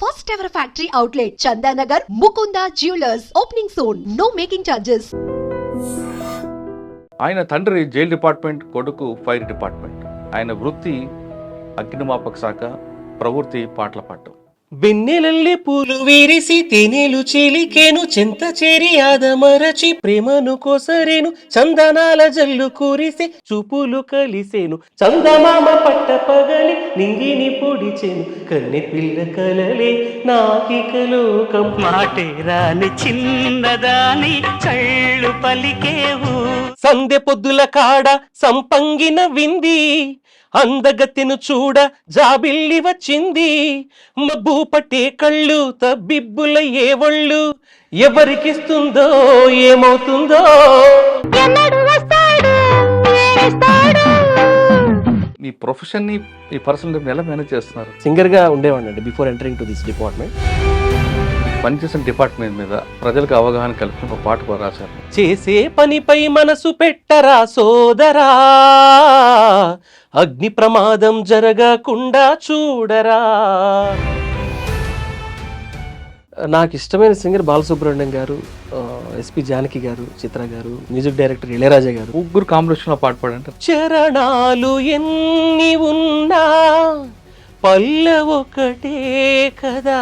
First ever factory outlet, Chandanagar, Mukunda Jewelers, opening soon. No making charges. ఆయన తండ్రి jail department, కొడుకు fire department. ఆయన వృత్తి అగ్నిమాపక శాఖ, ప్రవృత్తి పాటల పాడటం. వెన్నెలల్లి పూలు వీరిసి తేనెలు చిలికేను, చెంత చేరి ఆదమరచి ప్రేమను కోసరేను, చందనాల జల్లు కురిసి చూపులు కలిసేను, చందమామ పట్ట పగలి నింగిని పొడిచెను, కన్నె పిల్ల కలలే నాకిక లోకం. మాటే రాని చిన్నదాని కళ్ళు పలికేవు, సందె పొద్దుల కాడ సంపంగిన వింది, అందగత్తెను చూడ జాబిల్లి వచ్చింది, మబ్బు పట్టే కళ్ళు తబ్బిబ్బుల ఏ ఒళ్ళు, ఎవరికిస్తుందో ఏమవుతుందో. ఈ ప్రొఫెషన్ ని, ఈ పర్సనల్ ఎలా మేనేజ్ చేస్తున్నారు? సింగర్ గా ఉండేవాడిని అండి before entering to this department. పనిచేసిన డిపార్ట్మెంట్ మీద ప్రజలకు అవగాహన కల్పించి ఒక పాట కూడా రాశారు. చేసే పనిపై మనసు పెట్టరా సోదరా, అగ్ని ప్రమాదం జరగకుండా చూడరా. నాకు ఇష్టమైన సింగర్ బాలసుబ్రహ్మణ్యం గారు, ఎస్పి జానకి గారు, చిత్ర గారు, మ్యూజిక్ డైరెక్టర్ ఇళయరాజా గారు. ముగ్గురు కాంబినేషన్ లో పాట పాడంటే చరణాలు ఎన్ని ఉన్నా పల్లె ఒకటే కదా.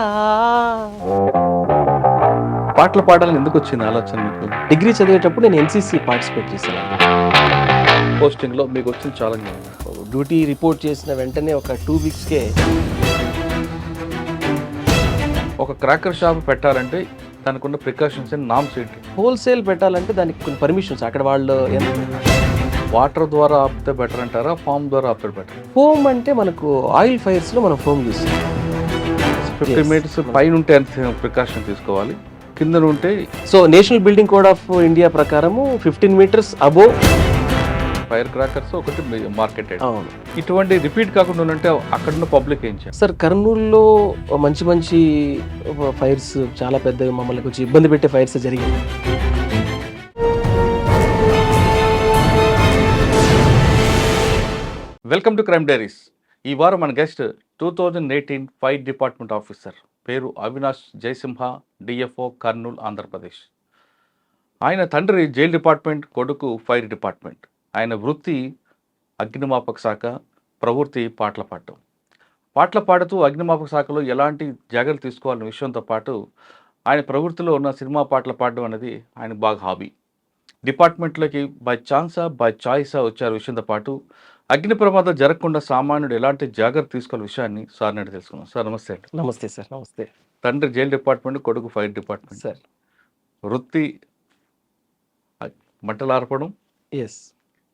పాటలు పాడాలని ఎందుకు వచ్చింది ఆలోచన మీకు? డిగ్రీ చదివేటప్పుడు నేను ఎన్సీసీ పార్టిసిపేట్ చేశాను. పోస్టింగ్ లో మీకు వచ్చిన ఛాలెంజ్ డ్యూటీ రిపోర్ట్ చేసిన వెంటనే ఒక 2 వీక్స్కే ఒక క్రాకర్ షాప్ పెట్టాలంటే దానికి ఉన్న ప్రికాషన్స్ అండ్ నామ్స్ ఏంటి? హోల్సేల్ పెట్టాలంటే దానికి కొన్ని పర్మిషన్స్ అక్కడ వాళ్ళు. వాటర్ ద్వారా ఆపితే బెటర్ అంటారా, ఫామ్ ద్వారా ఆపితే బెటర్? ఫోమ్ అంటే మనకు ఆయిల్ ఫైర్స్ లో మనం ఫోమ్ యూస్ 50 మీటర్స్ పైన ఉంటే ఎంత ప్రికాషన్ తీసుకోవాలి, కింద ఉంటే? So national building code of India ప్రకారము 15 మీటర్స్ అబోవ్ ఫైర్ క్రాకర్స్ ఒకటి మార్కెట్. అవును. ఇటువంటి రిపీట్ కాకుండా ఉంటే అక్కడున్న పబ్లిక్ ఏం చేయాలి? సార్ కర్నూలులో మంచి మంచి ఫైర్స్ చాలా పెద్ద మమ్మల్ని కొంచెం ఇబ్బంది పెట్టే ఫైర్స్ జరిగాయి. Welcome to crime diaries. ఈ వారం మన గెస్ట్ 2018 ఫైర్ డిపార్ట్మెంట్ ఆఫీసర్, పేరు అవినాష్ జయసింహ, డిఎఫ్ఓ, కర్నూలు, ఆంధ్రప్రదేశ్. ఆయన తండ్రి జైల్ డిపార్ట్మెంట్, కొడుకు ఫైర్ డిపార్ట్మెంట్. ఆయన వృత్తి అగ్నిమాపక శాఖ, ప్రవృత్తి పాటల పాడటం. పాటలు పాడుతూ అగ్నిమాపక శాఖలో ఎలాంటి జాగ్రత్తలు తీసుకోవాలనే విషయంతో పాటు ఆయన ప్రవృత్తిలో ఉన్న సినిమా పాటలు పాడడం అనేది ఆయనకు బాగా హాబీ. డిపార్ట్మెంట్లోకి బై ఛాన్సా బై చాయిసా వచ్చారు విషయంతో పాటు అగ్ని ప్రమాదం జరగకుండా సామాన్యుడు ఎలాంటి జాగ్రత్త తీసుకోవాల విషయాన్ని సార్ నాడు తెలుసుకున్నాం. సార్ నమస్తే అండి. నమస్తే సార్. నమస్తే. తండ్రి జైల్ డిపార్ట్మెంట్, కొడుకు ఫైర్ డిపార్ట్మెంట్. సార్ వృత్తి మంటలు ఆర్పడం, ఎస్.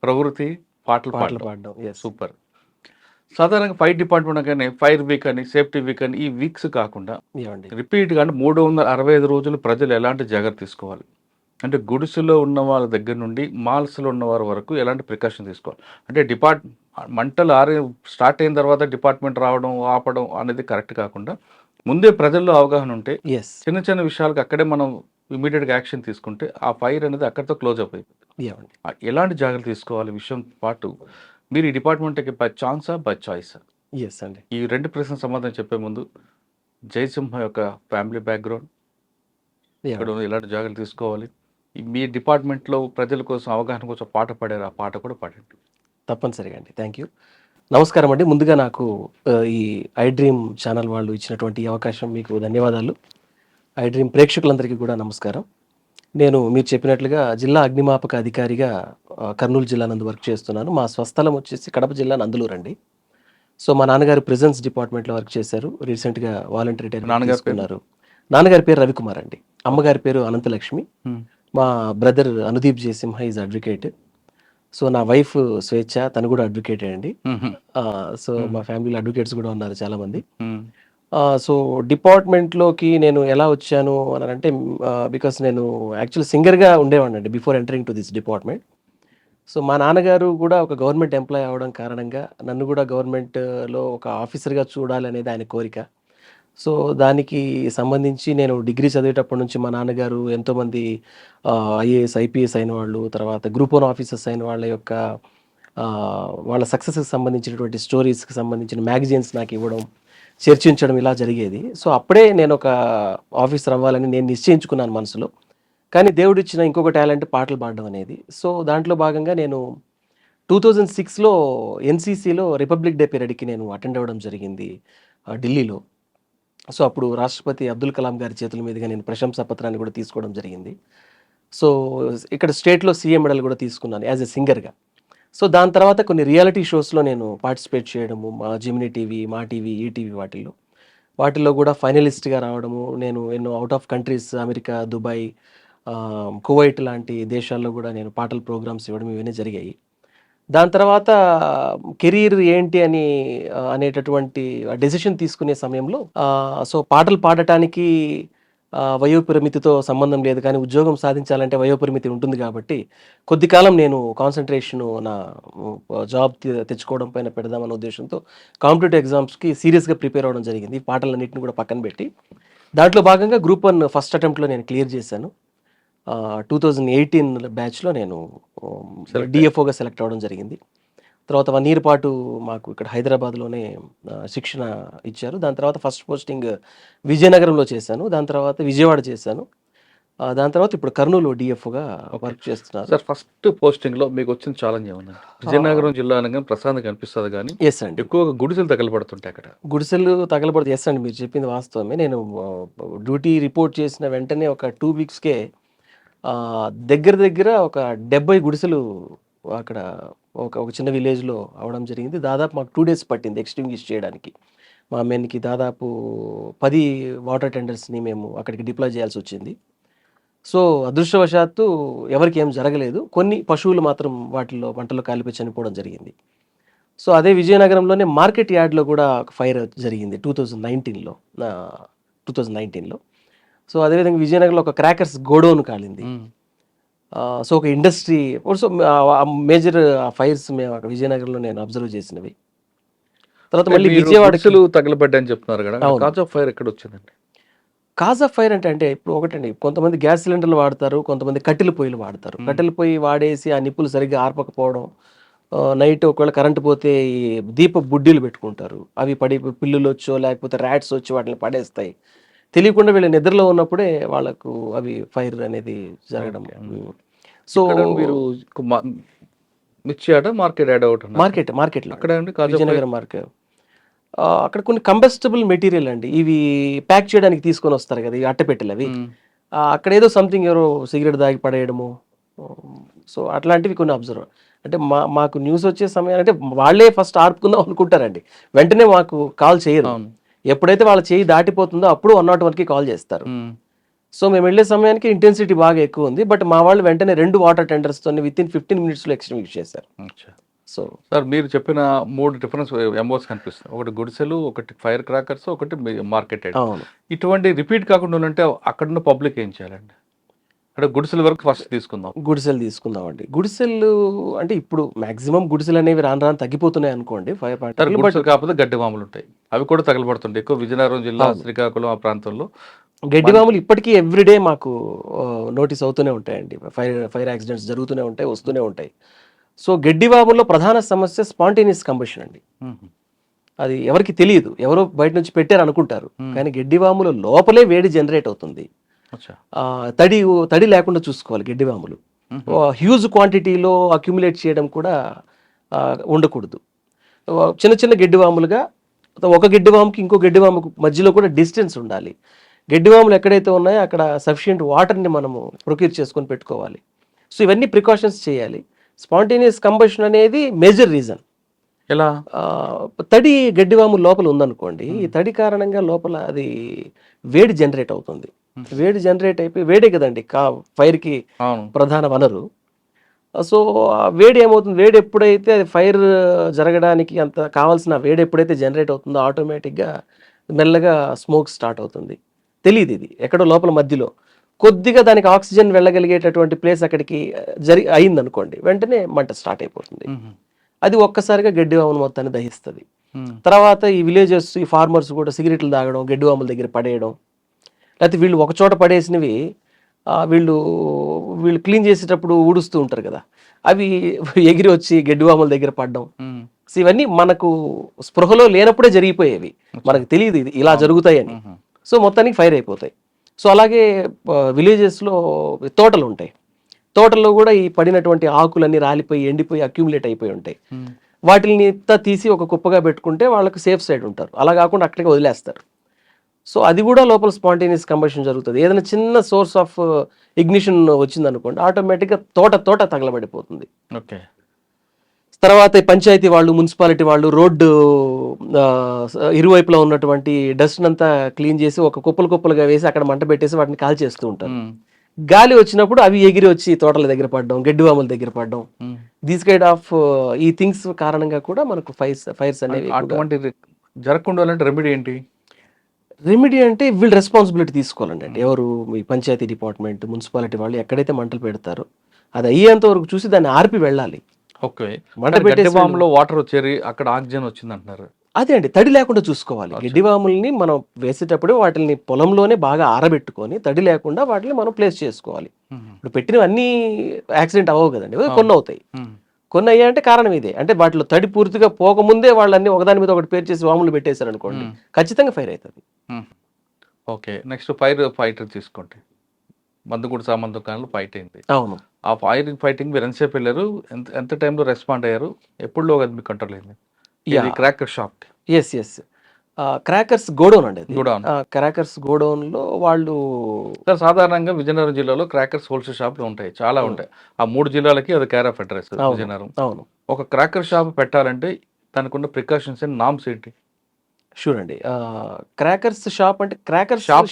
ప్రవృత్తి పాటలు పాటలు పాడడం. పాడడం. సూపర్. సాధారణంగా ఫైర్ డిపార్ట్మెంట్ కానీ ఫైర్ వీక్ అని, సేఫ్టీ వీక్ అని, ఈ వీక్స్ కాకుండా రిపీట్గా 365 రోజులు ప్రజలు ఎలాంటి జాగ్రత్త తీసుకోవాలి అంటే, గుడిసెలో ఉన్న వాళ్ళ దగ్గర నుండి మాల్స్లో ఉన్న వారి వరకు ఎలాంటి ప్రికాషన్ తీసుకోవాలి అంటే, మంటలు స్టార్ట్ అయిన తర్వాత డిపార్ట్మెంట్ రావడం ఆపడం అనేది కరెక్ట్ కాకుండా ముందే ప్రజల్లో అవగాహన ఉంటే చిన్న చిన్న విషయాలకు అక్కడే మనం ఇమీడియట్గా యాక్షన్ తీసుకుంటే ఆ ఫైర్ అనేది అక్కడితో క్లోజ్ అప్ అయిపోతుంది. ఎలాంటి జాగ్రత్త తీసుకోవాలి విషయం పాటు మీరు ఈ డిపార్ట్మెంట్కి బై ఛాన్సా బై చాయిసా? ఎస్ అండి. ఈ 2 ప్రశ్న సమాధానం చెప్పే ముందు జయసింహ యొక్క ఫ్యామిలీ బ్యాక్గ్రౌండ్, ఇక్కడ ఎలాంటి జాగ్రత్తలు తీసుకోవాలి, మీ డిపార్ట్మెంట్లో ప్రజల కోసం అవగాహన కోసం పాట పాడారు, ఆ పాట కూడా పాడండి. తప్పనిసరిగా అండి. Thank you. నమస్కారం అండి. ముందుగా నాకు ఈ ఐ డ్రీమ్ ఛానల్ వాళ్ళు ఇచ్చినటువంటి అవకాశం మీకు ధన్యవాదాలు. ఐ డ్రీమ్ ప్రేక్షకులందరికీ కూడా నమస్కారం. నేను మీరు చెప్పినట్లుగా జిల్లా అగ్నిమాపక అధికారిగా కర్నూలు జిల్లా నందు వర్క్ చేస్తున్నాను. మా స్వస్థలం వచ్చేసి కడప జిల్లా నందలూరు అండి. సో మా నాన్నగారు ప్రిజన్స్ డిపార్ట్మెంట్లో వర్క్ చేశారు. రీసెంట్గా వాలంటరీ రిటైర్మెంట్ తీసుకున్నారు. నాన్నగారి పేరు రవికుమార్ అండి, అమ్మగారి పేరు అనంతలక్ష్మి. మా brother Anudeep Jayasimha is advocate. So నా వైఫ్ స్వేచ్ఛ, తను కూడా అడ్వకేటే అండి. సో మా ఫ్యామిలీలో అడ్వకేట్స్ కూడా ఉన్నారు చాలామంది. సో డిపార్ట్మెంట్లోకి నేను ఎలా వచ్చాను అని అంటే, బికాస్ నేను యాక్చువల్ సింగర్గా ఉండేవాడిని అండి before entering to this department. So మా నాన్నగారు కూడా ఒక గవర్నమెంట్ ఎంప్లాయ్ అవ్వడం కారణంగా నన్ను కూడా గవర్నమెంట్లో ఒక ఆఫీసర్గా చూడాలి అనేది ఆయన కోరిక. సో దానికి సంబంధించి నేను డిగ్రీ చదివేటప్పటి నుంచి మా నాన్నగారు ఎంతోమంది ఐఏఎస్, ఐపీఎస్ అయిన వాళ్ళు, తర్వాత గ్రూప్ 1 ఆఫీసర్స్ అయిన వాళ్ళ యొక్క వాళ్ళ సక్సెస్కి సంబంధించినటువంటి స్టోరీస్కి సంబంధించిన మ్యాగజైన్స్ నాకు ఇవ్వడం, చర్చించడం ఇలా జరిగేది. సో అప్పుడే నేను ఒక ఆఫీసర్ అవ్వాలని నేను నిశ్చయించుకున్నాను మనసులో. కానీ దేవుడిచ్చిన ఇంకొక టాలెంట్ పాటలు పాడడం అనేది. సో దాంట్లో భాగంగా నేను 2006లో ఎన్‌సీసీలో రిపబ్లిక్ డే పెరేడ్‌కి నేను అటెండ్ అవ్వడం జరిగింది ఢిల్లీలో. సో అప్పుడు రాష్ట్రపతి అబ్దుల్ కలాం గారి చేతుల మీదుగా నేను ప్రశంసా పత్రాన్ని కూడా తీసుకోవడం జరిగింది. సో ఇక్కడ స్టేట్‌లో సీఎం మెడల్ కూడా తీసుకున్నాను యాజ్ ఎ సింగర్‌గా. సో దాని తర్వాత కొన్ని రియాలిటీ షోస్‌లో నేను పార్టిసిపేట్ చేయడము, మా జెమినీ టీవీ, మా టీవీ, ఈటీవీ వాటిల్లో కూడా ఫైనలిస్ట్‌గా రావడము. నేను ఎన్నో out of countries America, Dubai, Kuwait లాంటి దేశాల్లో కూడా నేను పాటల ప్రోగ్రామ్స్ ఇవ్వడం ఇవన్నీ జరిగాయి. దాని తర్వాత కెరీర్ ఏంటి అని అనేటటువంటి డెసిషన్ తీసుకునే సమయంలో సో పాటలు పాడటానికి వయోపరిమితితో సంబంధం లేదు, కానీ ఉద్యోగం సాధించాలంటే వయోపరిమితి ఉంటుంది కాబట్టి కొద్ది కాలం నేను కాన్సన్ట్రేషన్ నా జాబ్ తెచ్చుకోవడం పైన పెడదామన్న ఉద్దేశంతో కాంపిటేటివ్ ఎగ్జామ్స్కి సీరియస్గా ప్రిపేర్ అవ్వడం జరిగింది. పాటలన్నింటిని కూడా పక్కన పెట్టి దాంట్లో భాగంగా గ్రూప్ 1 ఫస్ట్ అటెంప్ట్లో నేను క్లియర్ చేశాను. 2018 బ్యాచ్లో నేను డిఎఫ్ఓగా సెలెక్ట్ అవ్వడం జరిగింది. తర్వాత 1 ఇయర్ పాటు మాకు ఇక్కడ హైదరాబాద్లోనే శిక్షణ ఇచ్చారు. దాని తర్వాత ఫస్ట్ పోస్టింగ్ విజయనగరంలో చేశాను, దాని తర్వాత విజయవాడ చేశాను, దాని తర్వాత ఇప్పుడు కర్నూలు డిఎఫ్ఓగా వర్క్ చేస్తున్నారు. సార్ ఫస్ట్ పోస్టింగ్లో మీకు వచ్చిన ఛాలెంజ్ ఏమన్నా? విజయనగరం జిల్లా అనగా ప్రశాంతంగా కనిపిస్తుంది, కానీ ఎస్ అండి, ఎక్కువగా గుడిసెలు తగలబడుతుంటాయి అక్కడ. గుడిసెలు తగలబడుతుంది. ఎస్ అండి, మీరు చెప్పింది వాస్తవమే. నేను డ్యూటీ రిపోర్ట్ చేసిన వెంటనే ఒక 2 వీక్స్కే దగ్గర ఒక 70 గుడిసెలు అక్కడ ఒక చిన్న విలేజ్లో అవడం జరిగింది. దాదాపు మాకు 2 డేస్ పట్టింది ఎక్స్టింగ్విష్ చేయడానికి. మా మెన్కి దాదాపు 10 వాటర్ టెండర్స్ని మేము అక్కడికి డిప్లాయ్ చేయాల్సి వచ్చింది. సో అదృష్టవశాత్తు ఎవరికి ఏం జరగలేదు. కొన్ని పశువులు మాత్రం వాటిల్లో మంటలో కాలిపోయి చనిపోవడం జరిగింది. సో అదే విజయనగరంలోనే మార్కెట్ యార్డ్లో కూడా ఒక ఫైర్ జరిగింది 2019లో. సో అదేవిధంగా విజయనగరంలో ఒక క్రాకర్స్ గోడౌన్ కాలింది. సో ఒక ఇండస్ట్రీ సో మేజర్ ఫైర్స్ మేము విజయనగరంలో నేను అబ్జర్వ్ చేసినవి. తర్వాత మళ్ళీ విజయవాడలు తగలబడ్డాయని చెప్తున్నారు కదా, కాజ్ ఆఫ్ ఫైర్ ఎక్కడ వచ్చిందండి? కాజ్ ఆఫ్ ఫైర్ అంటే ఇప్పుడు ఒకటండి, కొంతమంది గ్యాస్ సిలిండర్లు వాడతారు, కొంతమంది కట్టెల పొయ్యిలు వాడతారు. కట్టెల పొయ్యి వాడేసి ఆ నిప్పులు సరిగ్గా ఆర్పకపోవడం, నైట్ ఒకవేళ కరెంటు పోతే ఈ దీప బుడ్డీలు పెట్టుకుంటారు, అవి పడి పిల్లులు వచ్చో లేకపోతే ర్యాట్స్ వచ్చి వాటిని పడేస్తాయి. తెలియకుండా వీళ్ళ నిద్రలో ఉన్నప్పుడే వాళ్ళకు అవి ఫైర్ అనేది జరగడం. సో మీరు మిర్చి యాడ్ మార్కెట్ యాడ్ అవుట్ మార్కెట్లో అక్కడ విజయనగరం మార్కెట్ అక్కడ కొన్ని కంబస్టబుల్ మెటీరియల్ అండి, ఇవి ప్యాక్ చేయడానికి తీసుకొని వస్తారు కదా, ఇవి అట్టపెట్టెలు అవి. అక్కడ ఏదో సంథింగ్ ఎవరో సిగరెట్ దాగి పడేయడము, సో అట్లాంటివి కొన్ని అబ్జర్వ్. అంటే మాకు న్యూస్ వచ్చే సమయాన్ని అంటే వాళ్ళే ఫస్ట్ ఆర్పుకుందాం అనుకుంటారండి, వెంటనే మాకు కాల్ చేయరు. ఎప్పుడైతే వాళ్ళ చేయి దాటిపోతుందో అప్పుడు 101కి కాల్ చేస్తారు. సో మేము వెళ్ళే సమయానికి ఇంటెన్సిటీ బాగా ఎక్కువ ఉంది, బట్ మా వాళ్ళు వెంటనే 2 వాటర్ టెండర్స్తో విత్ ఇన్ 15 minutesలో ఎక్స్టింగ్విష్ చేశారు. సో సార్ మీరు చెప్పిన 3 డిఫరెన్స్ ఎంఓస్ కనిపిస్తుంది. ఒకటి గుడిసెలు, ఒకటి ఫైర్ క్రాకర్స్, ఒకటి మార్కెట్ యార్డ్. అవును, ఇటువంటి రిపీట్ కాకుండా ఉంటే అక్కడున్న పబ్లిక్ ఏం చేయాలండి? అంటే గుడిసెల వరకు ఫస్ట్ తీసుకుందాం. తీసుకుందామండి. గుడిసెలు అంటే ఇప్పుడు మాక్సిమం గుడిసెలు అనేవి రాను తగ్గిపోతున్నాయి అనుకోండి. ఫైర్ పార్టీ కాకపోతే గడ్డి వాములు ఉంటాయి, అవి కూడా తగలబడుతుంటాయి ఎక్కువ విజయనగరం జిల్లా, శ్రీకాకుళం ఆ ప్రాంతంలో. గడ్డివాములు ఇప్పటికీ ఎవ్రీడే మాకు నోటీస్ అవుతూనే ఉంటాయండి. ఫైర్ యాక్సిడెంట్స్ జరుగుతూనే ఉంటాయి, వస్తూనే ఉంటాయి. సో గడ్డివాముల్లో ప్రధాన సమస్య స్పాంటేనియస్ కంబషన్ అండి. అది ఎవరికి తెలియదు, ఎవరో బయట నుంచి పెట్టారు అనుకుంటారు, కానీ గడ్డివాముల లోపలే వేడి జనరేట్ అవుతుంది. తడి లేకుండా చూసుకోవాలి. గడ్డివాములు హ్యూజ్ క్వాంటిటీలో అక్యుములేట్ చేయడం కూడా ఉండకూడదు. చిన్న గడ్డివాములుగా ఒక గడ్డివాముకి ఇంకో గడ్డివాముకు మధ్యలో కూడా డిస్టెన్స్ ఉండాలి. గడ్డివాములు ఎక్కడైతే ఉన్నాయో అక్కడ సఫిషియెంట్ వాటర్ని మనము ప్రొక్యూర్ చేసుకొని పెట్టుకోవాలి. సో ఇవన్నీ ప్రికాషన్స్ చేయాలి. స్పాంటేనియస్ కంబషన్ అనేది మేజర్ రీజన్. ఎలా? తడి గడ్డివాముల లోపల ఉందనుకోండి, ఈ తడి కారణంగా లోపల అది వేడి జనరేట్ అవుతుంది. వేడి జనరేట్ అయిపోయి వేడే కదండి ఫైర్కి ప్రధాన వనరు. సో వేడి ఏమవుతుంది, వేడి ఎప్పుడైతే అది ఫైర్ జరగడానికి అంత కావాల్సిన వేడి ఎప్పుడైతే జనరేట్ అవుతుందో ఆటోమేటిక్గా మెల్లగా స్మోక్ స్టార్ట్ అవుతుంది. తెలియదు, ఇది ఎక్కడో లోపల మధ్యలో కొద్దిగా దానికి ఆక్సిజన్ వెళ్ళగలిగేటటువంటి ప్లేస్ అక్కడికి అయిందనుకోండి, వెంటనే మంట స్టార్ట్ అయిపోతుంది. అది ఒక్కసారిగా గడ్డివాముల మొత్తాన్ని దహిస్తుంది. తర్వాత ఈ విలేజెస్, ఈ ఫార్మర్స్ కూడా సిగరెట్లు తాగడం, గడ్డివాముల దగ్గర పడేయడం, లేకపోతే వీళ్ళు ఒక చోట పడేసినవి వీళ్ళు క్లీన్ చేసేటప్పుడు ఊడుస్తూ ఉంటారు కదా, అవి ఎగిరి వచ్చి గడ్డివాముల దగ్గర పడడం. సో ఇవన్నీ మనకు స్పృహలో లేనప్పుడే జరిగిపోయేవి, మనకు తెలియదు ఇది ఇలా జరుగుతాయని. సో మొత్తానికి ఫైర్ అయిపోతాయి. సో అలాగే విలేజెస్లో తోటలు ఉంటాయి, తోటల్లో కూడా ఈ పడినటువంటి ఆకులన్నీ రాలిపోయి ఎండిపోయి అక్యూములేట్ అయిపోయి ఉంటాయి. వాటిని తీసి ఒక కుప్పగా పెట్టుకుంటే వాళ్ళకి సేఫ్ సైడ్ ఉంటారు. అలా కాకుండా అక్కడికి వదిలేస్తారు. సో అది కూడా లోపల స్పాంటేనియస్ కంబషన్ జరుగుతుంది. ఏదైనా చిన్న సోర్స్ ఆఫ్ ఇగ్నిషన్ వచ్చిందనుకోండి, ఆటోమేటిక్గా తోట తగలబడిపోతుంది. ఓకే. తర్వాత పంచాయతీ వాళ్ళు, మున్సిపాలిటీ వాళ్ళు రోడ్డు ఇరువైపులా ఉన్నటువంటి డస్ట్ అంతా క్లీన్ చేసి ఒక కుప్పలుగా వేసి అక్కడ మంట పెట్టేసి వాటిని కాల్చేస్తూ ఉంటారు. గాలి వచ్చినప్పుడు అవి ఎగిరి వచ్చి తోటల దగ్గర పడడం, గడ్డివాముల దగ్గర పడడం, దీస్ కైండ్ ఆఫ్ ఈ థింగ్స్ కారణంగా కూడా మనకు ఫైర్స్ అనేవి. అటువంటి జరగకుండా రెమెడీ ఏంటి? రెమెడీ అంటే వీళ్ళు రెస్పాన్సిబిలిటీ తీసుకోవాలండి. అంటే ఎవరు, ఈ పంచాయతీ డిపార్ట్మెంట్, మున్సిపాలిటీ వాళ్ళు ఎక్కడైతే మంటలు పెడతారో అది అయ్యేంత వరకు చూసి దాన్ని ఆర్పి వెళ్ళాలి. ఓకే. మంట గడ్డివాములో వాటర్ వచ్చేరి అక్కడ ఆక్సిజన్ వచ్చింది అంటున్నారు. అదే అండి, తడి లేకుండా చూసుకోవాలి. గడ్డివాముల్ని మనం వేసేటప్పుడే వాటిని పొలంలోనే బాగా ఆరబెట్టుకొని తడి లేకుండా వాటిని మనం ప్లేస్ చేసుకోవాలి. ఇప్పుడు పెట్టినవన్నీ యాక్సిడెంట్ అవ్వవు కదండి, కొన్ని అవుతాయి. కొన్ని అయ్యాయంటే కారణం ఇదే, అంటే వాటిలో తడి పూర్తిగా పోకముందే వాళ్ళన్నీ ఒకదాని మీద ఒకటి పేరు చేసి వాములు పెట్టేశారు అనుకోండి, ఖచ్చితంగా ఫైర్ అవుతుంది. ఓకే. నెక్స్ట్ ఫైటర్ తీసుకోండి. మందుగుడి సామాన్ దుకాణంలో ఫైట్ అయింది. అవును. ఆ ఫైటింగ్ మీరు ఎంతసేపు వెళ్ళారు, ఎంత టైంలో రెస్పాండ్ అయ్యారు, ఎప్పుడులో అది మీకు కంట్రోల్ అయింది? Cracker shop. Yes crackers godown అండి. గోడౌన్. క్రాకర్స్ గోడౌన్ లో వాళ్ళు సాధారణంగా విజయనగరం జిల్లాలో క్రాకర్స్ హోల్సేల్ షాప్లు ఉంటాయి, చాలా ఉంటాయి. ఆ 3 జిల్లాలకి అది కేర్ ఆఫ్ అడ్రస్ విజయనగరం. అవును. ఒక క్రాకర్ షాప్ పెట్టాలంటే దానికున్న ప్రికాషన్స్ అండ్ నామ్స్ ఏంటి? షూర్ అండి. క్రాకర్స్ షాప్ అంటే క్రాకర్ షాప్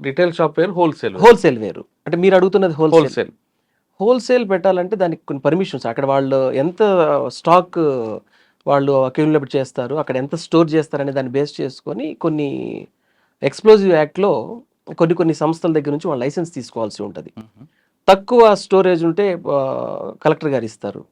రిటైల్ షాప్ వేరు, హోల్సేల్ వేరు. అంటే మీరు అడుగుతున్నది హోల్సేల్ పెట్టాలంటే దానికి కొన్ని పర్మిషన్స్, అక్కడ వాళ్ళు ఎంత స్టాక్ వాళ్ళు అక్యూములేట్ చేస్తారు, అక్కడ ఎంత స్టోర్ చేస్తారనే దాన్ని బేస్ చేసుకొని కొన్ని ఎక్స్ప్లోజివ్ యాక్ట్లో కొన్ని సంస్థల దగ్గర నుంచి వాళ్ళు లైసెన్స్ తీసుకోవాల్సి ఉంటుంది. తక్కువ స్టోరేజ్ ఉంటే కలెక్టర్ గారు ఇస్తారు.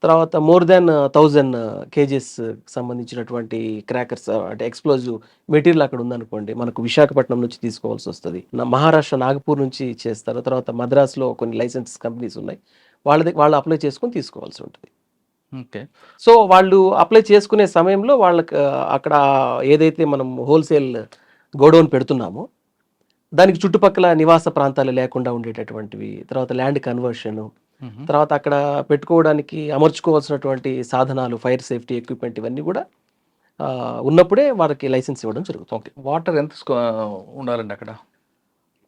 తర్వాత మోర్ దాన్ 1000 kgs సంబంధించినటువంటి క్రాకర్స్ అంటే ఎక్స్ప్లోజివ్ మెటీరియల్ అక్కడ ఉందనుకోండి, మనకు విశాఖపట్నం నుంచి తీసుకోవాల్సి వస్తుంది. మహారాష్ట్ర నాగపూర్ నుంచి చేస్తారు. తర్వాత మద్రాసులో కొన్ని లైసెన్స్ కంపెనీస్ ఉన్నాయి, వాళ్ళు అప్లై చేసుకొని తీసుకోవాల్సి ఉంటుంది. ఓకే. సో వాళ్ళు అప్లై చేసుకునే సమయంలో వాళ్ళకి అక్కడ ఏదైతే మనం హోల్సేల్ గోడౌన్ పెడుతున్నామో దానికి చుట్టుపక్కల నివాస ప్రాంతాలు లేకుండా ఉండేటటువంటివి, తర్వాత ల్యాండ్ కన్వర్షన్, తర్వాత అక్కడ పెట్టుకోవడానికి అమర్చుకోవాల్సినటువంటి సాధనాలు, ఫైర్ సేఫ్టీ ఎక్విప్మెంట్, ఇవన్నీ కూడా ఉన్నప్పుడే వారికి లైసెన్స్ ఇవ్వడం జరుగుతుంది. వాటర్ ఎంత ఉండాలండి అక్కడ?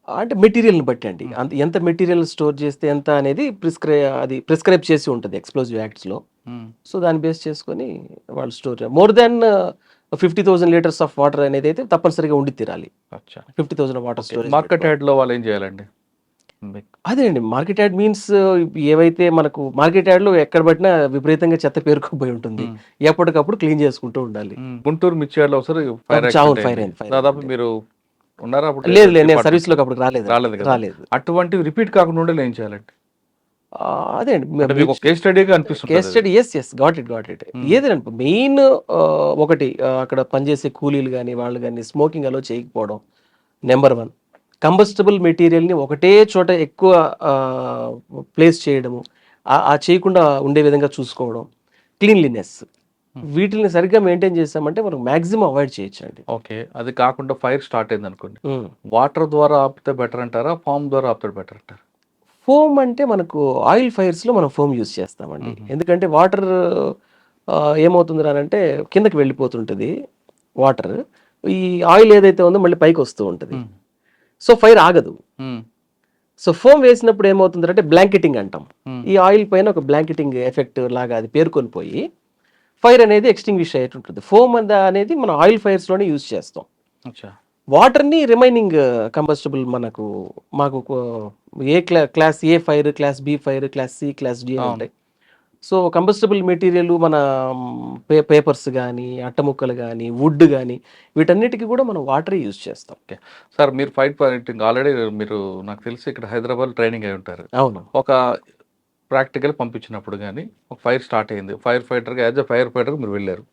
అంటే మెటీరియల్ని బట్టి అండి, ఎంత మెటీరియల్ స్టోర్ చేస్తే ఎంత అనేది ప్రిస్క్రైబ్ చేసి ఉంటుంది ఎక్స్ప్లోజివ్ యాక్ట్స్లో. సో దాన్ని బేస్ చేసుకొని వాళ్ళు store more than 50,000 litres of water అనేది అయితే తప్పనిసరిగా ఉండి తీరాలి. 50,000 వాటర్ స్టోరేజ్. మార్కెట్ యార్డ్లో వాళ్ళు ఏం చేయాలండి? అదే అండి, మార్కెట్ యార్డ్ మీన్స్ ఏవైతే మనకు మార్కెట్ యార్డ్లో ఎక్కడ పట్టినా విపరీతంగా చెత్త పేరుకుపోయి ఉంటుంది, ఎప్పటికప్పుడు క్లీన్ చేసుకుంటూ ఉండాలి. గుంటూరు మిర్చి యార్డ్లో ఒకసారి ఫైర్ అయింది. దాదాపు మీరు ఉన్నారా? లేదు, నేను సర్వీస్ లోకి అప్పుడు రాలేదు. అటువంటివి రిపీట్ కాకుండా ఉండే ఏం చేయాలంటే? అదే అండి, కేస్ స్టడీగా అనిపిస్తుంది. Case study. Yes got it. ఏదంటే మెయిన్ ఒకటి, అక్కడ పనిచేసే కూలీలు కానీ వాళ్ళు కానీ స్మోకింగ్ అలో చేయకపోవడం నెంబర్ 1. కంబస్టబుల్ మెటీరియల్ని ఒకటే చోట ఎక్కువ ప్లేస్ చేయడము, ఆ చేయకుండా ఉండే విధంగా చూసుకోవడం, క్లీన్లీనెస్, వీటిని సరిగ్గా మెయింటైన్ చేసామంటే మనం మాక్సిమం అవాయిడ్ చేయొచ్చు అండి. ఓకే. అది కాకుండా ఫైర్ స్టార్ట్ అయింది అనుకోండి, వాటర్ ద్వారా ఆపితే బెటర్ అంటారా, ఫామ్ ద్వారా ఆపితే బెటర్ అంటారా? ఫోమ్ అంటే మనకు ఆయిల్ ఫైర్స్లో మనం ఫోమ్ యూజ్ చేస్తామండి. ఎందుకంటే వాటర్ ఏమవుతుంది అంటే కిందకి వెళ్ళిపోతుంటుంది వాటర్, ఈ ఆయిల్ ఏదైతే ఉందో మళ్ళీ పైకి వస్తూ ఉంటుంది, సో ఫైర్ ఆగదు. సో ఫోమ్ వేసినప్పుడు ఏమవుతుంది అంటే బ్లాంకెటింగ్ అంటాం, ఈ ఆయిల్ పైన ఒక బ్లాంకెటింగ్ ఎఫెక్ట్ లాగా అది పేరుకొని పోయి ఫైర్ అనేది ఎక్స్టింగ్విష్ అయ్యేటుంటుంది. ఫోమ్ అనేది మనం ఆయిల్ ఫైర్స్లోనే యూజ్ చేస్తాం. వాటర్ని రిమైనింగ్ కంబస్టబుల్ మాకు class A fire, class B fire, class C, class D అని ఉంటాయి. సో కంబస్టబుల్ మెటీరియల్ మన పేపర్స్ కానీ, అట్టముక్కలు కానీ, వుడ్ కానీ, వీటన్నిటికీ కూడా మనం వాటరే యూజ్ చేస్తాం. ఓకే సార్, మీరు ఫైటింగ్ ఆల్రెడీ మీరు నాకు తెలిసి ఇక్కడ హైదరాబాద్ ట్రైనింగ్ అయి ఉంటారు. అవును. ఒక ప్రాక్టికల్ పంపించినప్పుడు కానీ ఒక ఫైర్ స్టార్ట్ అయింది, ఫైర్ ఫైటర్గా యాజ్ అ ఫైర్ ఫైటర్ మీరు వెళ్ళారు,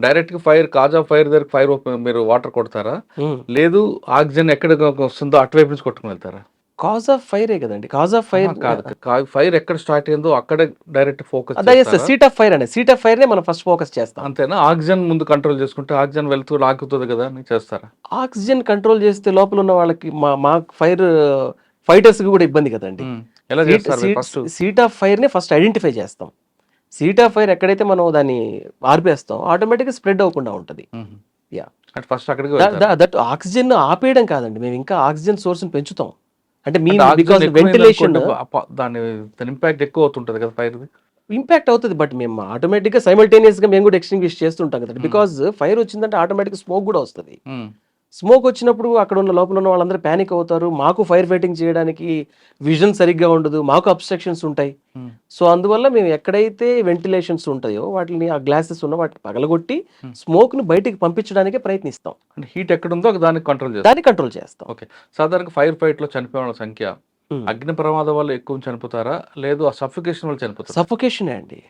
డైరెక్ట్గా కాజ్ ఆఫ్ ఫైర్ దగ్గర ఫైర్ మీరు వాటర్ కొడతారా, లేదు ఆక్సిజన్ ఎక్కడ వస్తుందో అటువైపు నుంచి కొట్టుకుని వెళ్తారా? కాజ్ ఆఫ్ ఫైరే కదండి. కాజ్ ఆఫ్ ఫైర్ కాదు, ఫైర్ ఎక్కడ స్టార్ట్ అయిందో అక్కడే డైరెక్ట్ ఫోకస్ అదే సీట్ ఆఫ్ ఫైర్ అండి. సీట్ ఆఫ్ ఫైర్ నే మనం ఫస్ట్ ఫోకస్ చేస్తాం. అంతేనా? ఆక్సిజన్ ముందు కంట్రోల్ చేసుకుంటే ఆక్సిజన్ వెళ్తూ లాగుతుంది కదా అని చేస్తారా? ఆక్సిజన్ కంట్రోల్ చేస్తే లోపల ఉన్న వాళ్ళకి మా ఫైర్ ఫైటర్స్ కూడా ఇబ్బంది కదండి. ఎలా చేస్తారు ఫస్ట్? సీట్ ఆఫ్ ఫైర్ ని ఫస్ట్ ఐడెంటిఫై చేస్తాం. సీట్ ఆఫ్ ఫైర్ ఎక్కడైతే మనం దాన్ని ఆర్పేస్తాం ఆటోమేటిక్గా స్ప్రెడ్ అవ్వకుండా ఉంటుంది. యా, ఫస్ట్ అక్కడికి దట్ ఆక్సిజన్ ఆపేయడం కాదండి, మేము ఇంకా ఆక్సిజన్ సోర్స్ ని పెంచుతాం. అంటే మీ బికాస్ వెంటిలేషన్ దాని ఇంపాక్ట్ ఎక్కువ అవుతుంటది కదా ఫైర్. ఇంపాక్ట్ అవుతుంది, బట్ మేము ఆటోమేటిక్గా సైమల్టేనియస్ గా మేము కూడా ఎక్స్టింగ్విష్ చేస్తుంటాం కదా. బికాస్ ఫైర్ వచ్చిందంటే ఆటోమేటిక్ స్మోక్ కూడా వస్తుంది. స్మోక్ వచ్చినప్పుడు అక్కడ ఉన్న లోపల ఉన్న వాళ్ళందరూ ప్యానిక్ అవుతారు. మాకు ఫైర్ ఫైటింగ్ చేయడానికి విజన్ సరిగ్గా ఉండదు, మాకు అబ్స్ట్రక్షన్స్ ఉంటాయి. సో అందువల్ల మేము ఎక్కడైతే వెంటిలేషన్స్ ఉంటాయో వాటిని, ఆ గ్లాసెస్ ఉన్న వాటిని పగలగొట్టి స్మోక్ ని బయటికి పంపించడానికి ప్రయత్నిస్తాం. అంటే హీట్ ఎక్కడ ఉందో దాన్ని కంట్రోల్ చేస్తాం. ఓకే, సాధారణంగా ఫైర్ ఫైట్ లో చనిపోయిన వాళ్ళ సంఖ్య అగ్ని ప్రమాదం వల్ల ఎక్కువ చనిపోతారా, లేదు ఆ సఫికేషన్ వల్ల చనిపోతారా? సఫోకేషనే అండి.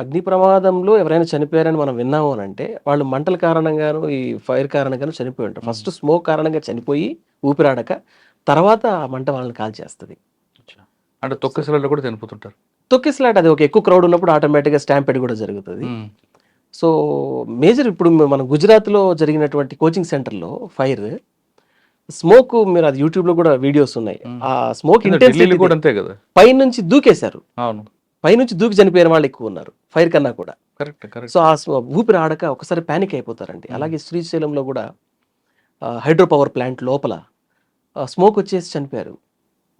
అగ్ని ప్రమాదంలో ఎవరైనా చనిపోయారని మనం విన్నాము అని అంటే వాళ్ళు మంటల కారణంగాను ఈ ఫైర్ కారణంగాను చనిపోయి ఉంటారు. ఫస్ట్ స్మోక్ కారణంగా చనిపోయి ఊపిరాడక, తర్వాత ఆ మంట వాళ్ళని కాల్చేస్తుంది. అంటే తొక్కిసలాట్లో కూడా చనిపోతుంటారు. తొక్కిసలాట అది ఒక ఎక్కువ క్రౌడ్ ఉన్నప్పుడు ఆటోమేటిక్గా స్టాంపెడ్ కూడా జరుగుతుంది. సో మేజర్ ఇప్పుడు మనం గుజరాత్లో జరిగినటువంటి కోచింగ్ సెంటర్లో ఫైర్ స్మోక్, మీరు అది యూట్యూబ్లో కూడా వీడియోస్ ఉన్నాయి. ఆ స్మోక్ ఇంటెన్సిటీ కూడా అంతే కదా, పైనుంచి దూకేశారు. అవును, పైనుంచి దూకి చనిపోయిన వాళ్ళు ఎక్కువ ఉన్నారు ఫైర్ కన్నా కూడా. కరెక్ట్. సో ఆ ఊపిరి ఆడక ఒకసారి ప్యానిక్ అయిపోతారండి. అలాగే శ్రీశైలంలో కూడా హైడ్రో పవర్ ప్లాంట్ లోపల స్మోక్ వచ్చేసి చనిపోయారు.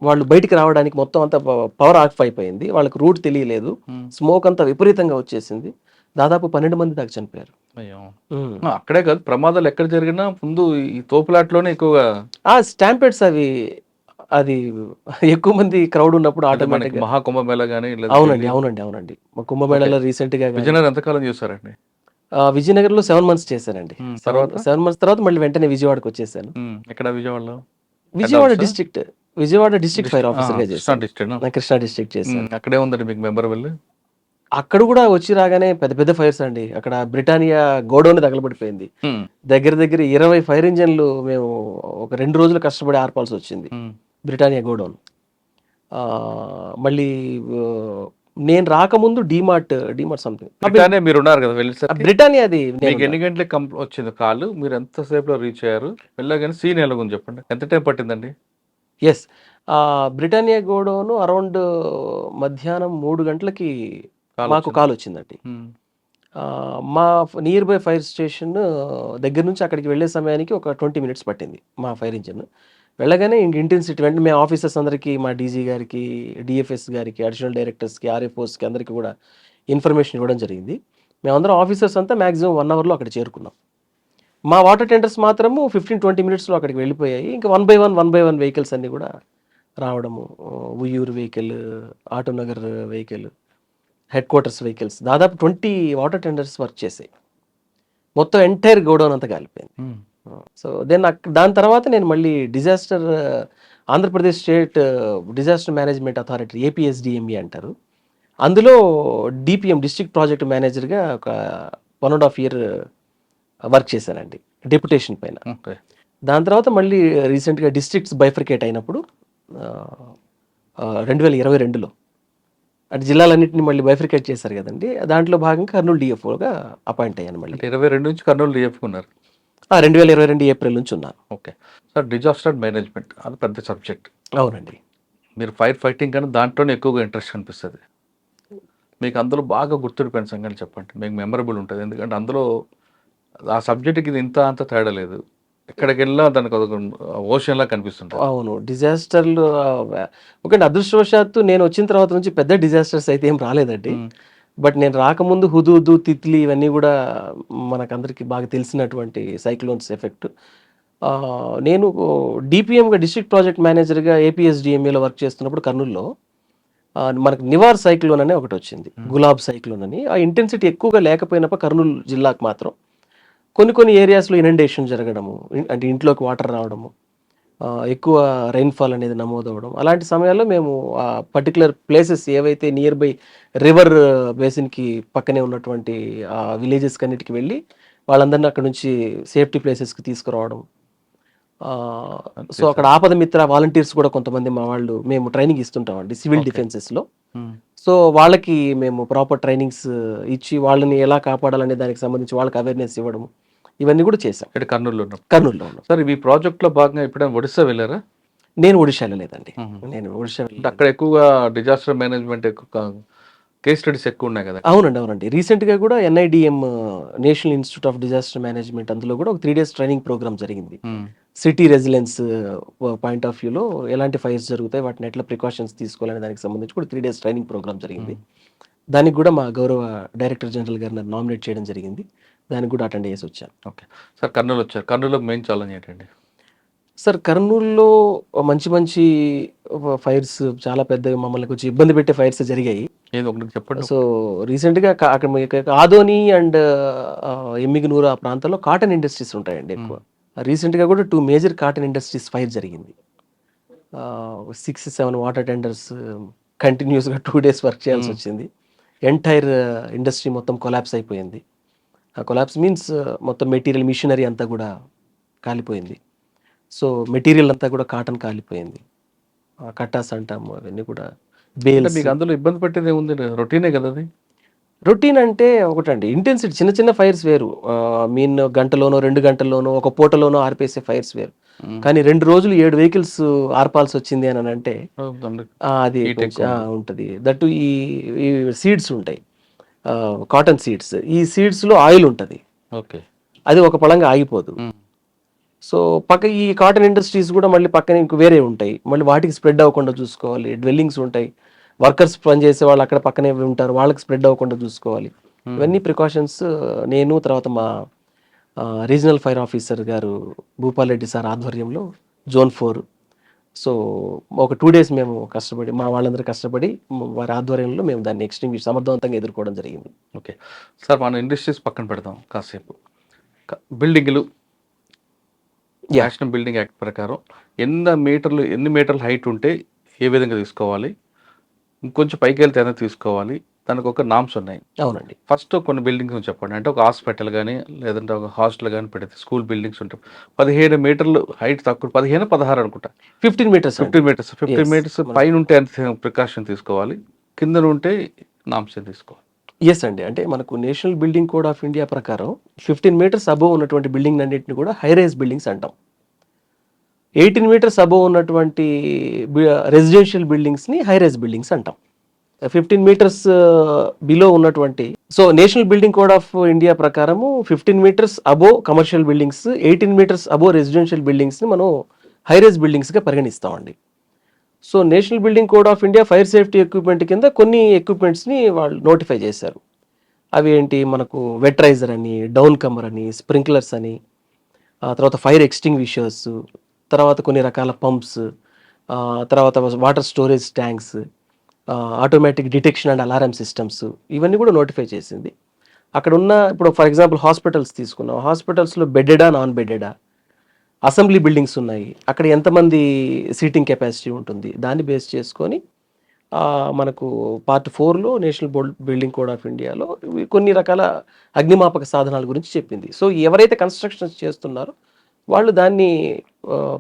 వాళ్ళు బయటికి రావడానికి మొత్తం అంతా పవర్ ఆఫ్ అయిపోయింది, వాళ్ళకి రూట్ తెలియలేదు, స్మోక్ అంతా విపరీతంగా వచ్చేసింది. దాదాపు 12 మంది దాకా చనిపోయారు. అక్కడే కాదు, ప్రమాదాలు ఎక్కడ జరిగినా ముందు ఈ తోపులాట్లోనే ఎక్కువగా స్టాంపెడ్స్ అది ఎక్కువ మంది క్రౌడ్ ఉన్నప్పుడు ఆటోమేటిక్ మహాకుంభమేళ గానీ. అవునండి. మా కుంభమేళలో రీసెంట్ గా విజయనగరం ఎంతకాలం చూసారండి? విజయనగర్ లో 7 months చేశానండి. 7 months తర్వాత మళ్ళీ వెంటనే విజయవాడకు వచ్చేసాను. ఎక్కడ విజయవాడలో? విజయవాడ డిస్ట్రిక్ట్ ఫైర్ ఆఫీసర్ గా చేశాను. కృష్ణా డిస్ట్రిక్ట్ చేశాను. అక్కడే ఉందండి మీకు మెమరబుల్? అక్కడ కూడా వచ్చి రాగానే పెద్ద ఫైర్స్ అండి. అక్కడ బ్రిటానియా గోడౌన్ తగలబడిపోయింది. దగ్గర 20 ఫైర్ ఇంజన్లు మేము ఒక 2 రోజులు కష్టపడి ఆర్పాల్సి వచ్చింది. Britannia godown. మళ్ళీ నేను రాకముందు డిమార్ట్ సంథింగ్ మీరు ఉన్నారు కదా వెళ్ళి. బ్రిటానియా అది మీకు ఎన్ని గంటలకు వచ్చింది కాల్? మీరు ఎంతసేపులో రీచ్ అయ్యారు? వెళ్ళగానే సీన్ ఎలా ఉంది చెప్పండి, ఎంత టైం పట్టిందండి? ఎస్, బ్రిటానియా గోడౌన్ అరౌండ్ మధ్యాహ్నం 3 గంటలకి మాకు కాల్ వచ్చిందండి. మా నియర్ బై ఫైర్ స్టేషన్ దగ్గర నుంచి అక్కడికి వెళ్ళే సమయానికి ఒక 20 minutes పట్టింది మా ఫైర్ ఇంజిన్. వెళ్ళగానే ఇంటెన్సిటీ వెంటనే మేము ఆఫీసర్స్ అందరికీ, మా డీజీ గారికి, డిఎఫ్ఎస్ గారికి, అడిషనల్ డైరెక్టర్స్కి, ఆర్ఎఫ్ఓస్కి అందరికీ కూడా ఇన్ఫర్మేషన్ ఇవ్వడం జరిగింది. మేమందరం ఆఫీసర్స్ అంతా మ్యాక్సిమం 1 hourలో అక్కడ చేరుకున్నాం. మా వాటర్ టెండర్స్ మాత్రము 15-20 minutesలో అక్కడికి వెళ్ళిపోయాయి. ఇంకా వన్ బై వన్ వెహికల్స్ అన్నీ కూడా రావడము, Uyyuru vehicle, Autonagar vehicle, head quarters vehicles, దాదాపు 20 వాటర్ టెండర్స్ వర్క్ చేసాయి. మొత్తం ఎంటైర్ గోడౌన్ అంతా కాలిపోయింది. సో దాని తర్వాత నేను మళ్ళీ Andhra Pradesh state disaster management authority, APSDME అంటారు, అందులో డిపిఎం డిస్ట్రిక్ట్ ప్రాజెక్ట్ మేనేజర్గా ఒక 1.5 year వర్క్ చేశానండి డెప్యుటేషన్ పైన. దాని తర్వాత మళ్ళీ రీసెంట్గా డిస్ట్రిక్ట్స్ బైఫర్కేట్ అయినప్పుడు 2022లో అంటే జిల్లాలన్నింటినీ మళ్ళీ బైఫర్కేట్ చేశారు కదండి, దాంట్లో భాగంగా కర్నూలు డిఎఫ్ఓగా అపాయింట్ అయ్యాను. మళ్ళీ 22 నుంచి కర్నూలు డిఎఫ్ఓ ఉన్నారు. 2022 ఏప్రిల్ నుంచి ఉన్నాను. ఓకే సార్, డిజాస్టర్ మేనేజ్మెంట్ అది పెద్ద సబ్జెక్ట్. అవునండి. మీరు ఫైర్ ఫైటింగ్ కానీ దాంట్లోనే ఎక్కువగా ఇంట్రెస్ట్ కనిపిస్తుంది మీకు. అందులో బాగా గుర్తుండిపోయిన సంగతి చెప్పండి, మీకు మెమరబుల్ ఉంటుంది. ఎందుకంటే అందులో ఆ సబ్జెక్ట్కి ఇది అంత తేడా లేదు, ఎక్కడికి వెళ్ళినా దానికి ఒక ఓషన్లా కనిపిస్తుంటుంది. అవును, డిజాస్టర్లు ఓకే. అదృష్టవశాత్తు నేను వచ్చిన తర్వాత నుంచి పెద్ద డిజాస్టర్స్ అయితే ఏం రాలేదండి. బట్ నేను రాకముందు హుదూదు, తిత్లీ ఇవన్నీ కూడా మనకందరికీ బాగా తెలిసినటువంటి సైక్లోన్స్ ఎఫెక్ట్. నేను డిపిఎంగా డిస్ట్రిక్ట్ ప్రాజెక్ట్ మేనేజర్గా ఏపీఎస్డిఎంఏలో వర్క్ చేస్తున్నప్పుడు కర్నూలులో మనకు నివార్ సైక్లోన్ అనే ఒకటి వచ్చింది, గులాబ్ సైక్లోన్ అని. ఆ ఇంటెన్సిటీ ఎక్కువగా లేకపోయినప్పుడు కర్నూలు జిల్లాకు మాత్రం కొన్ని ఏరియాస్లో ఇనండేషన్ జరగడము, అంటే ఇంట్లోకి వాటర్ రావడము, ఎక్కువ రైన్ఫాల్ అనేది నమోదవడం. అలాంటి సమయాల్లో మేము ఆ పర్టికులర్ ప్లేసెస్ ఏవైతే నియర్ బై రివర్ బేసిన్కి పక్కనే ఉన్నటువంటి ఆ విలేజెస్కి అన్నిటికి వెళ్ళి వాళ్ళందరినీ అక్కడ నుంచి సేఫ్టీ ప్లేసెస్కి తీసుకురావడం. సో అక్కడ ఆపద మిత్ర వాలంటీర్స్ కూడా కొంతమంది మా వాళ్ళు మేము ట్రైనింగ్ ఇస్తుంటామండి సివిల్ డిఫెన్సెస్లో. సో వాళ్ళకి మేము ప్రాపర్ ట్రైనింగ్స్ ఇచ్చి వాళ్ళని ఎలా కాపాడాలనే దానికి సంబంధించి వాళ్ళకి అవేర్నెస్ ఇవ్వడం ఇవన్నీ కూడా చేశాం ఇక్కడ కర్నూలులో ఉన్నాం. కర్నూలులో ఉన్నాం. సార్ ఈ ప్రాజెక్ట్లో భాగంగా ఎప్పుడైనా ఒడిస్సా వెళ్ళారా? నేను ఒడిశాలో లేదండి, నేను ఒడిశా అంటే అక్కడ ఎక్కువగా డిజాస్టర్ మేనేజ్మెంట్ ఎక్కువ కేస్ స్టడీస్ ఎక్కువ ఉన్నాయి కదా. అవునండి. రీసెంట్గా కూడా NIDM national institute of disaster management అందులో కూడా ఒక 3 days ట్రైనింగ్ ప్రోగ్రామ్ జరిగింది. సిటీ రెసిలెన్స్ పాయింట్ ఆఫ్ వ్యూలో ఎలాంటి ఫైర్స్ జరుగుతాయి, వాటిని ఎట్లా ప్రికాషన్స్ తీసుకోవాలనే దానికి సంబంధించి కూడా 3 days ట్రైనింగ్ ప్రోగ్రామ్ జరిగింది. దానికి కూడా మా గౌరవ డైరెక్టర్ జనరల్ గారు నన్ను నామినేట్ చేయడం జరిగింది. దానికి కూడా అటెండ్ చేసి వచ్చాను. ఓకే సార్, కర్నూలు వచ్చారు. కర్నూలులో మెయిన్ ఛాలెంజ్ ఏంటండి? సార్ కర్నూలులో మంచి ఫైర్స్ చాలా పెద్దగా మమ్మల్ని కొంచెం ఇబ్బంది పెట్టే ఫైర్స్ జరిగాయి. ఏదో ఒకటి చెప్పండి. సో రీసెంట్గా అక్కడ ఆదోని అండ్ ఎమ్మిగనూరు ఆ ప్రాంతాల్లో కాటన్ ఇండస్ట్రీస్ ఉంటాయండి ఎక్కువ. రీసెంట్గా కూడా 2 మేజర్ కాటన్ ఇండస్ట్రీస్ ఫైర్ జరిగింది. 6-7 వాటర్ టెండర్స్ కంటిన్యూస్గా 2 days వర్క్ చేయాల్సి వచ్చింది. ఎంటైర్ ఇండస్ట్రీ మొత్తం కొలాప్స్ అయిపోయింది. ఆ కొలాప్స్ మీన్స్ మొత్తం మెటీరియల్ మిషనరీ అంతా కూడా కాలిపోయింది. సో మెటీరియల్ అంతా కూడా కాటన్ కాలిపోయింది. కట్టాస్ అంటాము, అవన్నీ కూడా బేల్స్. మీకు అందులో ఇబ్బంది పెట్టేది ఏముంది? రొటీనే కదా అది. రొటీన్ అంటే ఒకటండి, ఇంటెన్సిటీ చిన్న ఫైర్స్ వేరు. మీన్ గంటలోనో 2 గంటల్లోనో ఒక పూటలోనో ఆర్పేసే ఫైర్స్ వేరు. కానీ 2 రోజులు 7 vehicles ఆర్పాల్సి వచ్చింది అని అంటే అది ఉంటుంది. దట్టు ఈ సీడ్స్ ఉంటాయి, కాటన్ సీడ్స్. ఈ సీడ్స్లో ఆయిల్ ఉంటుంది, ఓకే, అది ఒక పళంగా ఆగిపోదు. సో ఈ కాటన్ ఇండస్ట్రీస్ కూడా మళ్ళీ పక్కన ఇంక వేరే ఉంటాయి, మళ్ళీ వాటికి స్ప్రెడ్ అవ్వకుండా చూసుకోవాలి. డ్వెల్లింగ్స్ ఉంటాయి, వర్కర్స్ పనిచేసే వాళ్ళు అక్కడ పక్కనే ఉంటారు, వాళ్ళకి స్ప్రెడ్ అవ్వకుండా చూసుకోవాలి. ఇవన్నీ ప్రికాషన్స్ నేను తర్వాత మా రీజనల్ ఫైర్ ఆఫీసర్ గారు భూపాల్ రెడ్డి సార్ ఆధ్వర్యంలో Zone 4. సో ఒక 2 days మేము కష్టపడి, మా వాళ్ళందరూ కష్టపడి వారి ఆధ్వర్యంలో మేము దాన్ని ఎక్స్టింగ్విష్ సమర్థవంతంగా ఎదుర్కోవడం జరిగింది. ఓకే సార్, మన ఇండస్ట్రీస్ పక్కన పెడదాం కాసేపు. బిల్డింగ్లు, నేషనల్ బిల్డింగ్ యాక్ట్ ప్రకారం ఎన్ని మీటర్లు హైట్ ఉంటే ఏ విధంగా తీసుకోవాలి, ఇంకొంచెం పైకి వెళ్తే ఏదైనా తీసుకోవాలి, దానికి ఒక నామ్స్ ఉన్నాయి. అవునండి. ఫస్ట్ కొన్ని బిల్డింగ్స్ చెప్పండి. అంటే ఒక హాస్పిటల్ కానీ లేదంటే ఒక హాస్టల్ కానీ పెడితే స్కూల్ బిల్డింగ్స్ ఉంటాయి, 15 మీటర్లు హైట్ తక్కువ, 15-16 అనుకుంటా, 15 meters 15 మీటర్స్ పైన ఉంటే ఎంత ప్రికాషన్ తీసుకోవాలి, కింద ఉంటే నామ్స్ తీసుకోవాలి. ఎస్ అండి, అంటే మనకు national building code of India ప్రకారం 15 meters అబోవ్ ఉన్నటువంటి బిల్డింగ్ అన్నింటిని కూడా హై రైజ్ బిల్డింగ్స్ అంటాం. 18 meters అబోవ్ ఉన్నటువంటి రెసిడెన్షియల్ బిల్డింగ్స్ని హై రైజ్ బిల్డింగ్స్ అంటాం. 15 meters బిలో ఉన్నటువంటి, so national building code of India ప్రకారము 15 meters above commercial buildings, 18 meters above residential బిల్డింగ్స్ని మనం హై రైజ్ బిల్డింగ్స్గా పరిగణిస్తామండి. So national building code of India fire safety equipment కింద కొన్ని ఎక్విప్మెంట్స్ని వాళ్ళు నోటిఫై చేశారు. అవి ఏంటి, మనకు వెట్రైజర్ అని, డౌన్ కమర్ అని, స్ప్రింక్లర్స్ అని, తర్వాత ఫైర్ ఎక్స్టింగ్విషర్స్, తర్వాత కొన్ని రకాల పంప్స్, తర్వాత water storage tanks, automatic detection and alarm systems, ఇవన్నీ కూడా నోటిఫై చేసింది. అక్కడ ఉన్న, ఇప్పుడు ఫర్ ఎగ్జాంపుల్ హాస్పిటల్స్ తీసుకున్నాం, హాస్పిటల్స్లో బెడ్డెడా నాన్ బెడ్డెడా, అసెంబ్లీ బిల్డింగ్స్ ఉన్నాయి, అక్కడ ఎంతమంది సీటింగ్ కెపాసిటీ ఉంటుంది, దాన్ని బేస్ చేసుకొని మనకు Part 4లో నేషనల్ బిల్డింగ్ కోడ్ ఆఫ్ ఇండియాలో కొన్ని రకాల అగ్నిమాపక సాధనాల గురించి చెప్పింది. సో ఎవరైతే కన్స్ట్రక్షన్స్ చేస్తున్నారో వాళ్ళు దాన్ని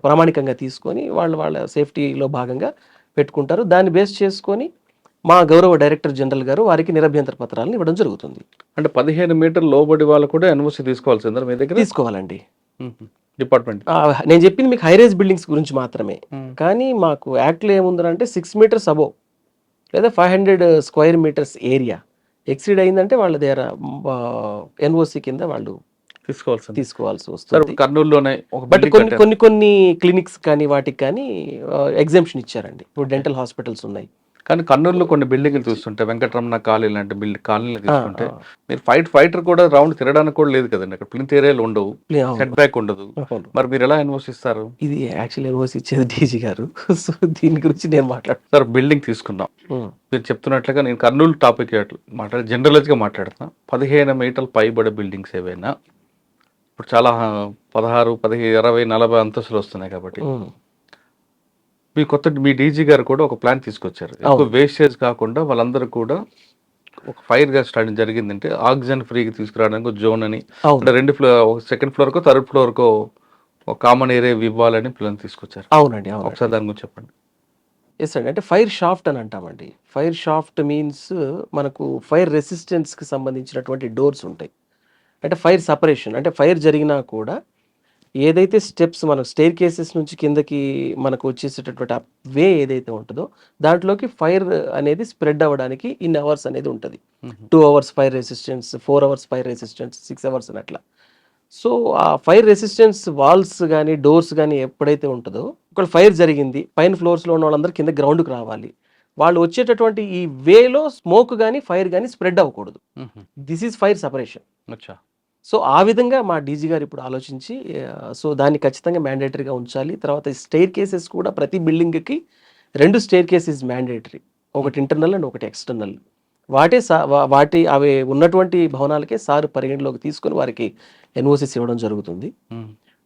ప్రామాణికంగా తీసుకొని వాళ్ళ సేఫ్టీలో భాగంగా పెట్టుకుంటారు. దాన్ని బేస్ చేసుకొని మా గౌరవ డైరెక్టర్ జనరల్ గారు వారికి నిరభ్యంతర పత్రాలను ఇవ్వడం జరుగుతుంది. అంటే 15 మీటర్ల లోబడి వాళ్ళు కూడా ఎన్ఓసి తీసుకోవాల్సిందా మీ దగ్గర? తీసుకోవాలండి. డిపార్ట్మెంట్ నేను చెప్పింది మీకు హైరేజ్ బిల్డింగ్స్ గురించి మాత్రమే. కానీ మాకు యాక్ట్లో ఏముందంటే 6 meters అబోవ్ లేదా 500 square meters ఏరియా ఎక్సీడ్ అయిందంటే వాళ్ళ దగ్గర ఎన్ఓసి కింద వాళ్ళు తీసుకోవాల్సి వస్తుంది. కర్నూలులోనే బట్ కొన్ని క్లినిక్స్ కానీ వాటికి కానీ ఎగ్జామ్షన్ ఇచ్చారండి. ఇప్పుడు డెంటల్ హాస్పిటల్స్ ఉన్నాయి. కానీ కర్నూలులో కొన్ని బిల్డింగ్లు చూస్తుంటే వెంకటరమణ కాలనీ లాంటి కాలనీలు తీసుకుంటే మీరు ఫైటర్ కూడా రౌండ్ తిరగడానికి కూడా లేదు కదండి. అక్కడ ప్లింత్ ఏరియాలు ఉండవు, సెట్ బ్యాక్ ఉండదు. మరి మీరు ఎలా ఎన్ఓసి ఇస్తారు? ఇది యాక్చువల్లీ ఎన్ఓసి ఇచ్చేది డీజీ గారు. సో దీని గురించి నేను మాట్లాడుతాను. సార్ బిల్డింగ్ తీసుకున్నాం, మీరు చెప్తున్నట్లుగా నేను కర్నూలు టాపిక్ జనరల్గా మాట్లాడుతున్నా. 15 మీటర్లు పైబడే బిల్డింగ్స్ ఏవైనా ఇప్పుడు చాలా 16, 15, 20, 40 అంతస్తులు వస్తున్నాయి. కాబట్టి మీ డీజీ గారు కూడా ఒక ప్లాన్ తీసుకొచ్చారు. ఎక్కువ వేస్టేజ్ కాకుండా వాళ్ళందరూ కూడా ఒక ఫైర్ గా స్టార్ట్ జరిగిందంటే ఆక్సిజన్ ఫ్రీగా తీసుకురావడానికి జోన్ అని, 2 ఫ్లోర్, 2nd floor కో 3rd floor కో ఒక కామన్ ఏరియా ఇవ్వాలని పిల్లల్ని తీసుకొచ్చారు. అవునండి, అవును. ఒకసారి దాని గురించి చెప్పండి. ఎస్ అండి. అంటే ఫైర్ షాఫ్ట్ అని అంటామండి. ఫైర్ షాఫ్ట్ మీన్స్ మనకు ఫైర్ రెసిస్టెన్స్కి సంబంధించినటువంటి డోర్స్ ఉంటాయి. అంటే ఫైర్ సపరేషన్, అంటే ఫైర్ జరిగినా కూడా ఏదైతే స్టెప్స్ మనకు స్టెయిర్ కేసెస్ నుంచి కిందకి మనకు వచ్చేసేటటువంటి ఆ వే ఏదైతే ఉంటుందో దాంట్లోకి ఫైర్ అనేది స్ప్రెడ్ అవ్వడానికి ఇన్ అవర్స్ అనేది ఉంటుంది. 2 hours fire resistance, 4 hours fire resistance, 6 hours అని అట్లా. సో ఆ ఫైర్ రెసిస్టెన్స్ వాల్స్ కానీ డోర్స్ కానీ ఎప్పుడైతే ఉంటుందో, ఒకవేళ ఫైర్ జరిగింది, పైన ఫ్లోర్స్లో ఉన్న వాళ్ళందరూ కింద గ్రౌండ్కి రావాలి. వాళ్ళు వచ్చేటటువంటి ఈ వేలో స్మోక్ కానీ ఫైర్ కానీ స్ప్రెడ్ అవ్వకూడదు. This is fire separation. అచ్చా. సో ఆ విధంగా మా డీజీ గారు ఇప్పుడు ఆలోచించి సో దాన్ని ఖచ్చితంగా మ్యాండేటరీగా ఉంచాలి. తర్వాత స్టెయిర్ కేసెస్ కూడా ప్రతి బిల్డింగ్కి 2 స్టెయిర్ కేసెస్ మ్యాండేటరీ, ఒకటి ఇంటర్నల్ అండ్ ఒకటి ఎక్స్టర్నల్. వాటి అవి ఉన్నటువంటి భవనాలకే సార్ పరిగణలోకి తీసుకొని వారికి ఎన్ఓసిస్ ఇవ్వడం జరుగుతుంది.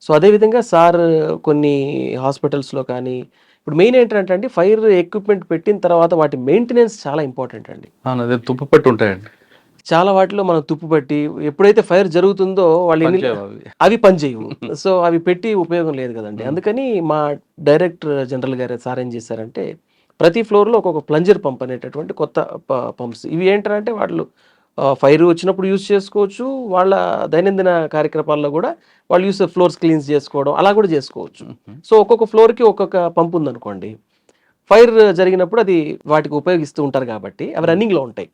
సో అదేవిధంగా సార్ కొన్ని హాస్పిటల్స్లో కానీ ఇప్పుడు మెయిన్ ఏంటంటే అండి, ఫైర్ ఎక్విప్మెంట్ పెట్టిన తర్వాత వాటి మెయింటెనెన్స్ చాలా ఇంపార్టెంట్ అండి. అదే తుప్పు పట్టి ఉంటాయండి చాలా వాటిలో మనం తుప్పు పట్టి ఎప్పుడైతే ఫైర్ జరుగుతుందో వాళ్ళు అవి పనిచేయవు. సో అవి పెట్టి ఉపయోగం లేదు కదండి. అందుకని మా డైరెక్టర్ జనరల్ గారు సార్ ఏం చేశారంటే, ప్రతి ఫ్లోర్లో ఒక్కొక్క ప్లంజర్ పంప్ అనేటటువంటి కొత్త పంప్స్, ఇవి ఏంటంటే వాళ్ళు ఫైర్ వచ్చినప్పుడు యూజ్ చేసుకోవచ్చు, వాళ్ళ దైనందిన కార్యక్రమాల్లో కూడా వాళ్ళు ఫ్లోర్స్ క్లీన్స్ చేసుకోవడం అలా కూడా చేసుకోవచ్చు. సో ఒక్కొక్క ఫ్లోర్కి ఒక్కొక్క పంప్ ఉందనుకోండి, ఫైర్ జరిగినప్పుడు అది వాటికి ఉపయోగిస్తూ ఉంటారు కాబట్టి అవి రన్నింగ్లో ఉంటాయి.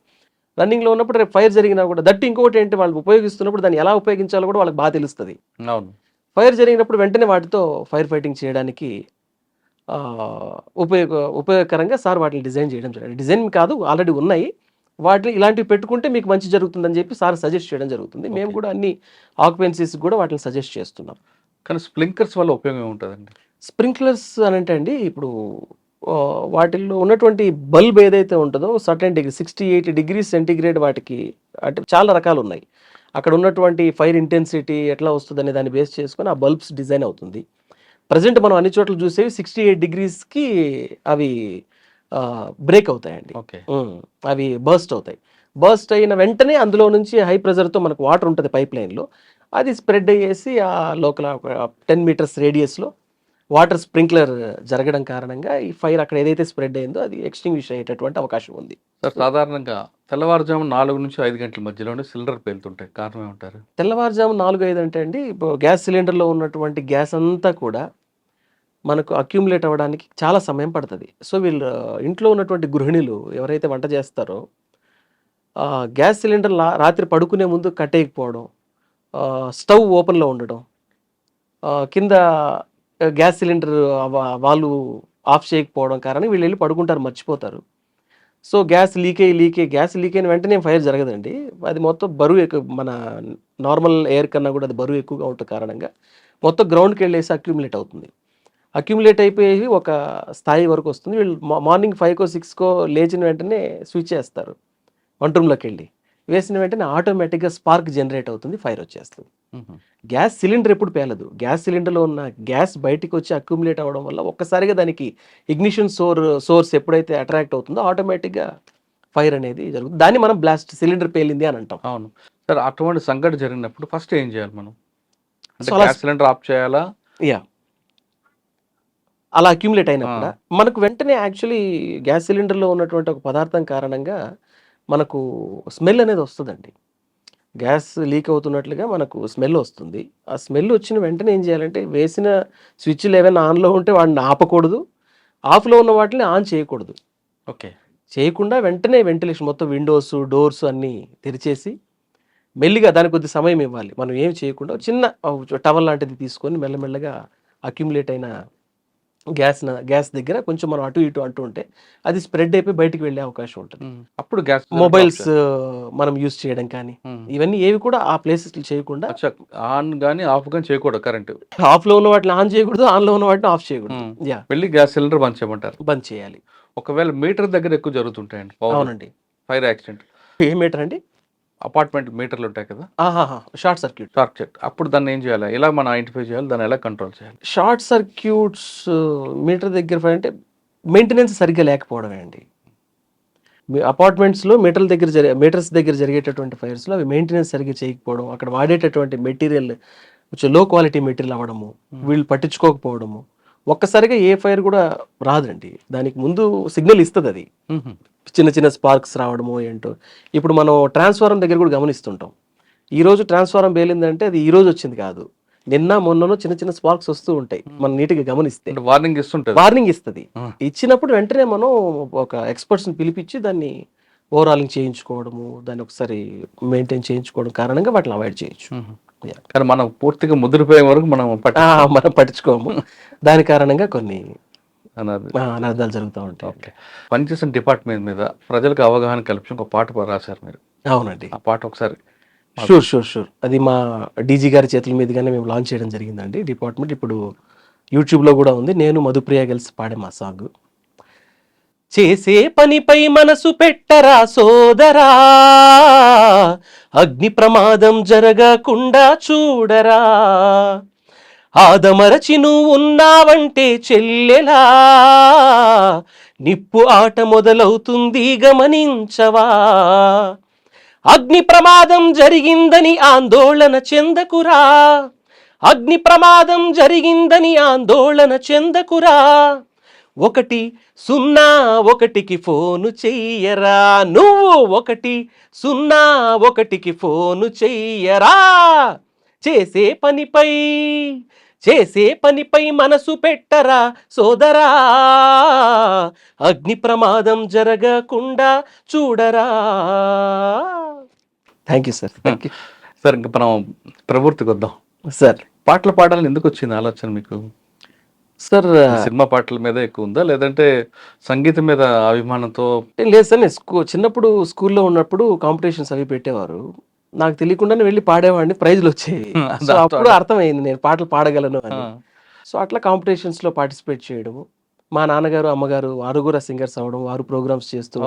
రన్నింగ్లో ఉన్నప్పుడు రేపు ఫైర్ జరిగినా కూడా దట్టి ఇంకొకటి ఏంటి, వాళ్ళు ఉపయోగిస్తున్నప్పుడు దాన్ని ఎలా ఉపయోగించాలో కూడా వాళ్ళకి బాగా తెలుస్తుంది. అవును. ఫైర్ జరిగినప్పుడు వెంటనే వాటితో ఫైర్ ఫైటింగ్ చేయడానికి ఉపయోగకరంగా సార్ వాటిని డిజైన్ చేయడం జరిగింది. డిజైన్ కాదు, ఆల్రెడీ ఉన్నాయి. వాటిని ఇలాంటివి పెట్టుకుంటే మీకు మంచి జరుగుతుందని చెప్పి సార్ సజెస్ట్ చేయడం జరుగుతుంది. మేము కూడా అన్ని ఆక్యుపెన్సీస్ కూడా వాటిని సజెస్ట్ చేస్తున్నాం. కానీ స్ప్రింక్లర్స్ వల్ల ఉపయోగం ఏముంటుందండి? స్ప్రింక్లర్స్ అని అంటే అండి, ఇప్పుడు వాటిల్లో ఉన్నటువంటి బల్బ్ ఏదైతే ఉంటుందో సర్టెన్ డిగ్రీ 68 డిగ్రీస్ సెంటిగ్రేడ్ వాటికి అంటే చాలా రకాలు ఉన్నాయి. అక్కడ ఉన్నటువంటి ఫైర్ ఇంటెన్సిటీ ఎట్లా వస్తుందనే దాన్ని బేస్ చేసుకొని ఆ బల్బ్స్ డిజైన్ అవుతుంది. ప్రజెంట్ మనం అన్ని చోట్ల చూసేవి 68 డిగ్రీస్కి అవి బ్రేక్ అవుతాయండి. అవి బర్స్ట్ అవుతాయి. బర్స్ట్ అయిన వెంటనే అందులో నుంచి హై ప్రెజర్తో మనకు వాటర్ ఉంటుంది పైప్ లైన్లో, అది స్ప్రెడ్ అయ్యేసి ఆ లోకల 10 మీటర్స్ రేడియస్లో వాటర్ స్ప్రింక్లర్ జరగడం కారణంగా ఈ ఫైర్ అక్కడ ఏదైతే స్ప్రెడ్ అయిందో అది ఎక్స్టింగ్విష్ అయ్యేటటువంటి అవకాశం ఉంది. సార్, సాధారణంగా తెల్లవారుజాము 4 నుంచి 5 గంటల మధ్యలోనే సిలిండర్ పేలుతుంటాయి, కారణం ఏమంటారు? తెల్లవారుజాము 4-5 అంటే అండి, ఇప్పుడు గ్యాస్ సిలిండర్లో ఉన్నటువంటి గ్యాస్ అంతా కూడా మనకు అక్యూములేట్ అవ్వడానికి చాలా సమయం పడుతుంది. సో వీళ్ళు ఇంట్లో ఉన్నటువంటి గృహిణులు ఎవరైతే వంట చేస్తారో గ్యాస్ సిలిండర్ రాత్రి పడుకునే ముందు కట్టేయకపోవడం, స్టవ్ ఓపెన్లో ఉండడం, కింద గ్యాస్ సిలిండర్ వాళ్ళు ఆఫ్ చేయకపోవడం కారణంగా వీళ్ళు వెళ్ళి పడుకుంటారు, మర్చిపోతారు. సో గ్యాస్ లీక్ అయిన వెంటనే ఫైర్ జరగదండి. అది మొత్తం బరువు మన నార్మల్ ఎయిర్ కన్నా కూడా అది బరువు ఎక్కువగా ఉంటుంది కారణంగా మొత్తం గ్రౌండ్కి వెళ్ళేసి అక్యూములేట్ అయిపోయి ఒక స్థాయి వరకు వస్తుంది. వీళ్ళు మార్నింగ్ 5కో 6కో లేచిన వెంటనే స్విచ్ చేస్తారు, వంట రూమ్లోకి వెళ్ళి వేసిన వెంటనే ఆటోమేటిక్గా స్పార్క్ జనరేట్ అవుతుంది, ఫైర్ వచ్చేస్తుంది. గ్యాస్ సిలిండర్ ఎప్పుడు పేలదు. గ్యాస్ సిలిండర్లో ఉన్న గ్యాస్ బయటికి వచ్చి అక్యూములేట్ అవ్వడం వల్ల ఒక్కసారిగా దానికి ఇగ్నిషన్ సోర్స్ ఎప్పుడైతే అట్రాక్ట్ అవుతుందో ఆటోమేటిక్గా ఫైర్ అనేది జరుగుతుంది. దాన్ని మనం బ్లాస్ట్, సిలిండర్ పేలింది అని అంటాం. అవును సార్. అటువంటి సంఘటన జరిగినప్పుడు ఫస్ట్ ఏం చేయాలి మనం? అంటే గ్యాస్ సిలిండర్ ఆఫ్ చేయాలా? అలా అక్యూములేట్ అయినప్పుడు మనకు వెంటనే యాక్చువల్లీ గ్యాస్ సిలిండర్లో ఉన్నటువంటి ఒక పదార్థం కారణంగా మనకు స్మెల్ అనేది వస్తుందండి. గ్యాస్ లీక్ అవుతున్నట్లుగా మనకు స్మెల్ వస్తుంది. ఆ స్మెల్ వచ్చిన వెంటనే ఏం చేయాలంటే, వేసిన స్విచ్లు ఏమైనా ఆన్లో ఉంటే వాటిని ఆపకూడదు, ఆఫ్లో ఉన్న వాటిని ఆన్ చేయకూడదు. చేయకుండా వెంటనే వెంటిలేషన్ మొత్తం విండోస్ డోర్స్ అన్నీ తెరిచేసి మెల్లిగా దానికి కొద్ది సమయం ఇవ్వాలి. మనం ఏం చేయకుండా చిన్న టవల్ లాంటిది తీసుకొని మెల్లమెల్లగా అక్యూములేట్ అయిన గ్యాస్ దగ్గర కొంచెం మనం అటు ఇటు అంటూ ఉంటే అది స్ప్రెడ్ అయిపోయి బయటికి వెళ్ళే అవకాశం ఉంటుంది. అప్పుడు గ్యాస్ మొబైల్స్ మనం యూజ్ చేయడం కానీ ఇవన్నీ ఏవి కూడా ఆ ప్లేసెస్ చేయకుండా, ఆన్ కానీ ఆఫ్ కానీ చేయకూడదు. కరెంట్ ఆఫ్లో ఉన్న వాటిని ఆన్ చేయకూడదు, ఆన్లో ఉన్న వాటిని ఆఫ్ చేయకూడదు. వెళ్ళి గ్యాస్ సిలిండర్ బంద్ చేయమంటారు. బంద్ చేయాలి. ఒకవేళ మీటర్ దగ్గర ఎక్కువ జరుగుతుంటాయండి. అవునండి. ఫైర్ యాక్సిడెంట్ ఏ మీటర్ అండి? అపార్ట్మెంట్ మీటర్లు ఉంటాయి కదా, షార్ట్ సర్క్యూట్. అప్పుడు దాన్ని ఏం చేయాలి, ఎలా మనం ఐడెంటిఫై చేయాలి, దాన్ని ఎలా కంట్రోల్ చేయాలి? షార్ట్ సర్క్యూట్స్ మీటర్ దగ్గర అంటే మెయింటెనెన్స్ సరిగ్గా లేకపోవడమే అండి. అపార్ట్మెంట్స్లో మీటర్స్ దగ్గర జరిగేటటువంటి ఫైర్స్లో అవి మెయింటెనెన్స్ సరిగ్గా చేయకపోవడం, అక్కడ వాడేటటువంటి మెటీరియల్ కొంచెం లో క్వాలిటీ మెటీరియల్ అవ్వడము, వీళ్ళు పట్టించుకోకపోవడము, ఒక్కసారిగా ఏ ఫైర్ కూడా రాదండి. దానికి ముందు సిగ్నల్ ఇస్తుంది అది, చిన్న చిన్న స్పార్క్స్ రావడము ఏంటో. ఇప్పుడు మనం ట్రాన్స్ఫార్మర్ దగ్గర కూడా గమనిస్తుంటాం. ఈ రోజు ట్రాన్స్ఫార్మర్ పేలిందంటే అది ఈ రోజు వచ్చింది కాదు, నిన్న మొన్ననో చిన్న చిన్న స్పార్క్స్ వస్తూ ఉంటాయి. మనం నీట్గా గమనిస్తే వార్నింగ్ ఇస్తుంటుంది. వార్నింగ్ ఇస్తుంది. ఇచ్చినప్పుడు వెంటనే మనం ఒక ఎక్స్పర్ట్స్ని పిలిపించి దాన్ని ఓవరాలింగ్ చేయించుకోవడము, దాన్ని ఒకసారి మెయింటైన్ చేయించుకోవడం కారణంగా వాటిని అవాయిడ్ చేయొచ్చు. కానీ మనం పూర్తిగా ముదిరిపోయే వరకు మనం మనం పట్టించుకోము. దాని కారణంగా కొన్ని అన్నది అనర్థాలు జరుగుతూ ఉంటాయి. ఓకే. పనిచేసిన డిపార్ట్మెంట్ మీద ప్రజలకు అవగాహన కల్పించి ఒక పాట రాశారు మీరు. అవునండి. ఆ పాట ఒకసారి. షూర్. అది మా డీజీ గారి చేతుల మీదుగానే మేము లాంచ్ చేయడం జరిగిందండి డిపార్ట్మెంట్. ఇప్పుడు యూట్యూబ్లో కూడా ఉంది. నేను మధుప్రియ కలిసి పాడే మా సాంగ్. చేసే పనిపై మనసు పెట్టరా సోదరా, అగ్ని ప్రమాదం జరగకుండా చూడరా, ఆదమరచి నువ్వు ఉన్నావంటే చెల్లెలా, నిప్పు ఆట మొదలవుతుంది గమనించవా, అగ్ని ప్రమాదం జరిగిందని ఆందోళన చెందకురా, అగ్ని ప్రమాదం జరిగిందని ఆందోళన చెందకురా, 101కి ఫోను చెయ్యరా, నువ్వు 101కి ఫోను చెయ్యరా, చేసే పనిపై మనసు పెట్టరా సోదరా, అగ్ని ప్రమాదం జరగకుండా చూడరా. Thank you sir. సార్ ఇంకా మనం ప్రవృత్తికి వద్దాం సార్. పాటలు పాడాలని ఎందుకు వచ్చింది ఆలోచన మీకు? సార్ సినిమా పాటల మీద ఎక్కువ ఉందా, లేదంటే సంగీతం మీద అభిమానంతో? లేదు సార్, నేను చిన్నప్పుడు స్కూల్లో ఉన్నప్పుడు కాంపిటీషన్స్ అవి పెట్టేవారు. నాకు తెలియకుండానే వెళ్ళి పాడేవాడిని, ప్రైజ్లు వచ్చేవి. సో అప్పుడు అర్థమైంది నేను పాటలు పాడగలను అని. సో అట్లా కాంపిటీషన్స్లో పార్టిసిపేట్ చేయడము. మా నాన్నగారు అమ్మగారు వారు కూడా సింగర్స్ అవ్వడం, వారు ప్రోగ్రామ్స్ చేస్తూ,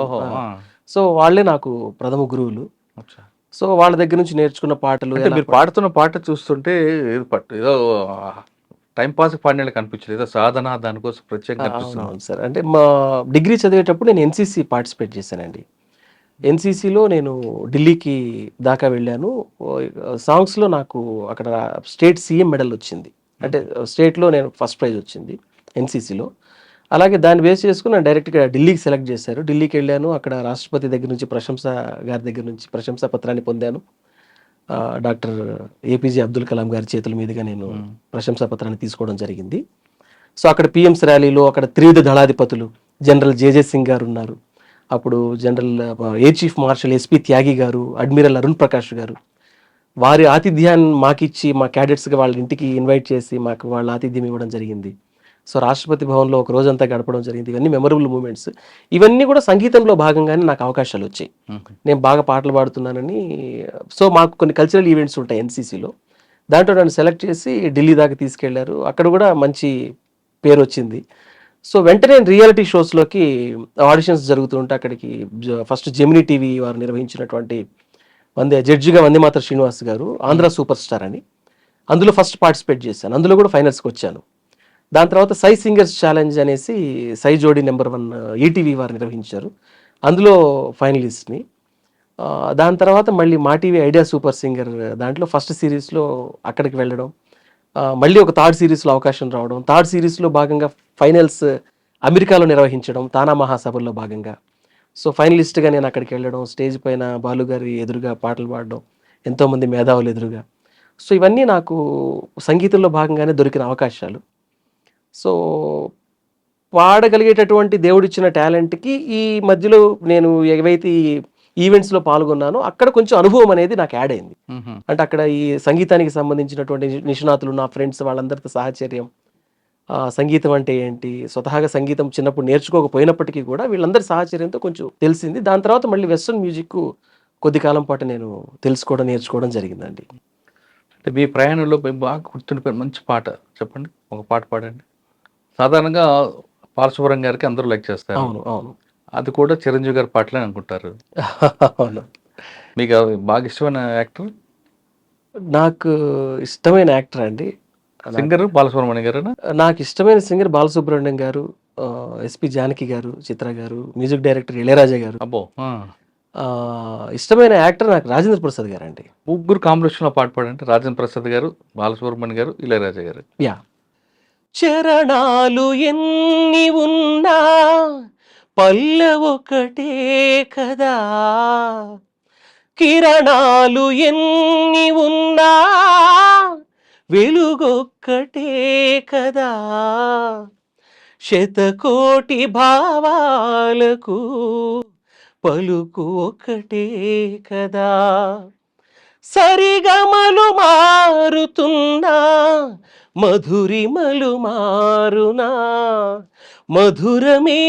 సో వాళ్ళే నాకు ప్రథమ గురువులు. సో వాళ్ళ దగ్గర నుంచి నేర్చుకున్న పాటలు. మీరు పాడుతున్న పాట చూస్తుంటే ఏదో టైం పాస్ పాడినట్టు కనిపించలేదు, ఏదో సాధన దానికోసం ప్రత్యేకంగా కనిపిస్తుంది. అవును సార్. అంటే మా డిగ్రీ చదివేటప్పుడు నేను ఎన్సీసీ పార్టిసిపేట్ చేశానండి. ఎన్సీసీలో నేను ఢిల్లీకి దాకా వెళ్ళాను. సాంగ్స్లో నాకు అక్కడ స్టేట్ సీఎం మెడల్ వచ్చింది, అంటే స్టేట్లో నేను ఫస్ట్ ప్రైజ్ వచ్చింది ఎన్సీసీలో. అలాగే దాన్ని బేస్ చేసుకుని నేను డైరెక్ట్గా ఢిల్లీకి సెలెక్ట్ చేశారు. ఢిల్లీకి వెళ్ళాను. అక్కడ రాష్ట్రపతి దగ్గర నుంచి గారి దగ్గర నుంచి ప్రశంసా పత్రాన్ని పొందాను. డాక్టర్ ఏపీజే అబ్దుల్ కలాం గారి చేతుల మీదుగా నేను ప్రశంసా పత్రాన్ని తీసుకోవడం జరిగింది. సో అక్కడ పిఎంస్ ర్యాలీలో అక్కడ త్రివిధ దళాధిపతులు జనరల్ జేజే సింగ్ గారు ఉన్నారు, అప్పుడు general air chief marshal SP Tyagi గారు, అడ్మిరల్ అరుణ్ ప్రకాష్ గారు, వారి ఆతిథ్యాన్ని మాకిచ్చి మా క్యాడెట్స్గా వాళ్ళ ఇంటికి ఇన్వైట్ చేసి మాకు వాళ్ళ ఆతిథ్యం ఇవ్వడం జరిగింది. సో రాష్ట్రపతి భవన్లో ఒక రోజంతా గడపడం జరిగింది. ఇవన్నీ మెమరబుల్ మూమెంట్స్. ఇవన్నీ కూడా సంగీతంలో భాగంగానే నాకు అవకాశాలు వచ్చాయి. నేను బాగా పాటలు పాడుతున్నానని. సో మాకు కొన్ని కల్చరల్ ఈవెంట్స్ ఉంటాయి ఎన్సీసీలో, దాంట్లో నన్ను సెలెక్ట్ చేసి ఢిల్లీ దాకా తీసుకెళ్లారు. అక్కడ కూడా మంచి పేరు వచ్చింది. సో వెంటనే రియాలిటీ షోస్లోకి ఆడిషన్స్ జరుగుతూ ఉంటే అక్కడికి ఫస్ట్ జెమినీ టీవీ వారు నిర్వహించినటువంటి జడ్జిగా వందేమాతర శ్రీనివాస్ గారు, ఆంధ్ర సూపర్ స్టార్ అని, అందులో ఫస్ట్ పార్టిసిపేట్ చేశాను. అందులో కూడా ఫైనల్స్కి వచ్చాను. దాని తర్వాత సై సింగర్స్ ఛాలెంజ్ అనేసి సై జోడీ నెంబర్ 1 ఈటీవీ వారు నిర్వహించారు, అందులో ఫైనలిస్ట్ని. దాని తర్వాత మళ్ళీ మా టీవీ ఐడియా సూపర్ సింగర్ దాంట్లో ఫస్ట్ సిరీస్లో అక్కడికి వెళ్ళడం, మళ్ళీ ఒక థర్డ్ సిరీస్లో అవకాశం రావడం, థర్డ్ సిరీస్లో భాగంగా ఫైనల్స్ అమెరికాలో నిర్వహించడం తానా మహాసభల్లో భాగంగా. సో ఫైనలిస్ట్గా నేను అక్కడికి వెళ్ళడం, స్టేజ్ పైన బాలుగారి ఎదురుగా పాటలు పాడడం, ఎంతోమంది మేధావులు ఎదురుగా. సో ఇవన్నీ నాకు సంగీతంలో భాగంగానే దొరికిన అవకాశాలు. సో పాడగలిగేటటువంటి దేవుడిచ్చిన టాలెంట్కి ఈ మధ్యలో నేను ఏవైతే ఈవెంట్స్లో పాల్గొన్నానో అక్కడ కొంచెం అనుభవం అనేది నాకు యాడ్ అయింది. అంటే అక్కడ ఈ సంగీతానికి సంబంధించినటువంటి నిష్ణాతులు, నా ఫ్రెండ్స్ వాళ్ళందరితో సాహచర్యం, సంగీతం అంటే ఏంటి, స్వతహాగా సంగీతం చిన్నప్పుడు నేర్చుకోకపోయినప్పటికీ కూడా వీళ్ళందరి సాహచర్యంతో కొంచెం తెలిసింది. దాని తర్వాత మళ్ళీ వెస్ట్రన్ మ్యూజిక్ కొద్ది కాలం పాటు నేను తెలుసుకోవడం, నేర్చుకోవడం జరిగిందండి. అంటే మీ ప్రయాణంలో బాగా గుర్తుండిపోయిన మంచి పాట చెప్పండి, ఒక పాట పాడండి. సాధారణంగా బాలసుబ్రహ్మణ్యం గారికి అందరూ లైక్ చేస్తారు. అవును అవును. అది కూడా చిరంజీవి గారి పాటలే అనుకుంటారు. అవును. మీకు బాగా ఇష్టమైన యాక్టర్? నాకు ఇష్టమైన యాక్టర్ అండి, సింగర్ బాలసుబ్రహ్మణ్యం గారు. నాకు ఇష్టమైన సింగర్ బాలసుబ్రహ్మణ్యం గారు, ఎస్పి జానకి గారు, చిత్ర గారు, మ్యూజిక్ డైరెక్టర్ ఇళయరాజా గారు. అబ్బో. ఇష్టమైన యాక్టర్ నాకు రాజేంద్ర ప్రసాద్ గారు అండి. ముగ్గురు కాంబినేషన్లో పాట పాడంటే రాజేంద్ర ప్రసాద్ గారు, బాలసుబ్రహ్మణ్యం గారు, ఇళయరాజా గారు. యా. చరణాలు ఎన్ని ఉన్నా పల్లవొకటే కదా, కిరణాలు ఎన్ని ఉన్నా వెలుగొక్కటే కదా, శతకోటి భావాలకు పలుకు ఒక్కటే కదా, సరిగమలు మారుతున్నా మధురిమలు మారునా, మధురమే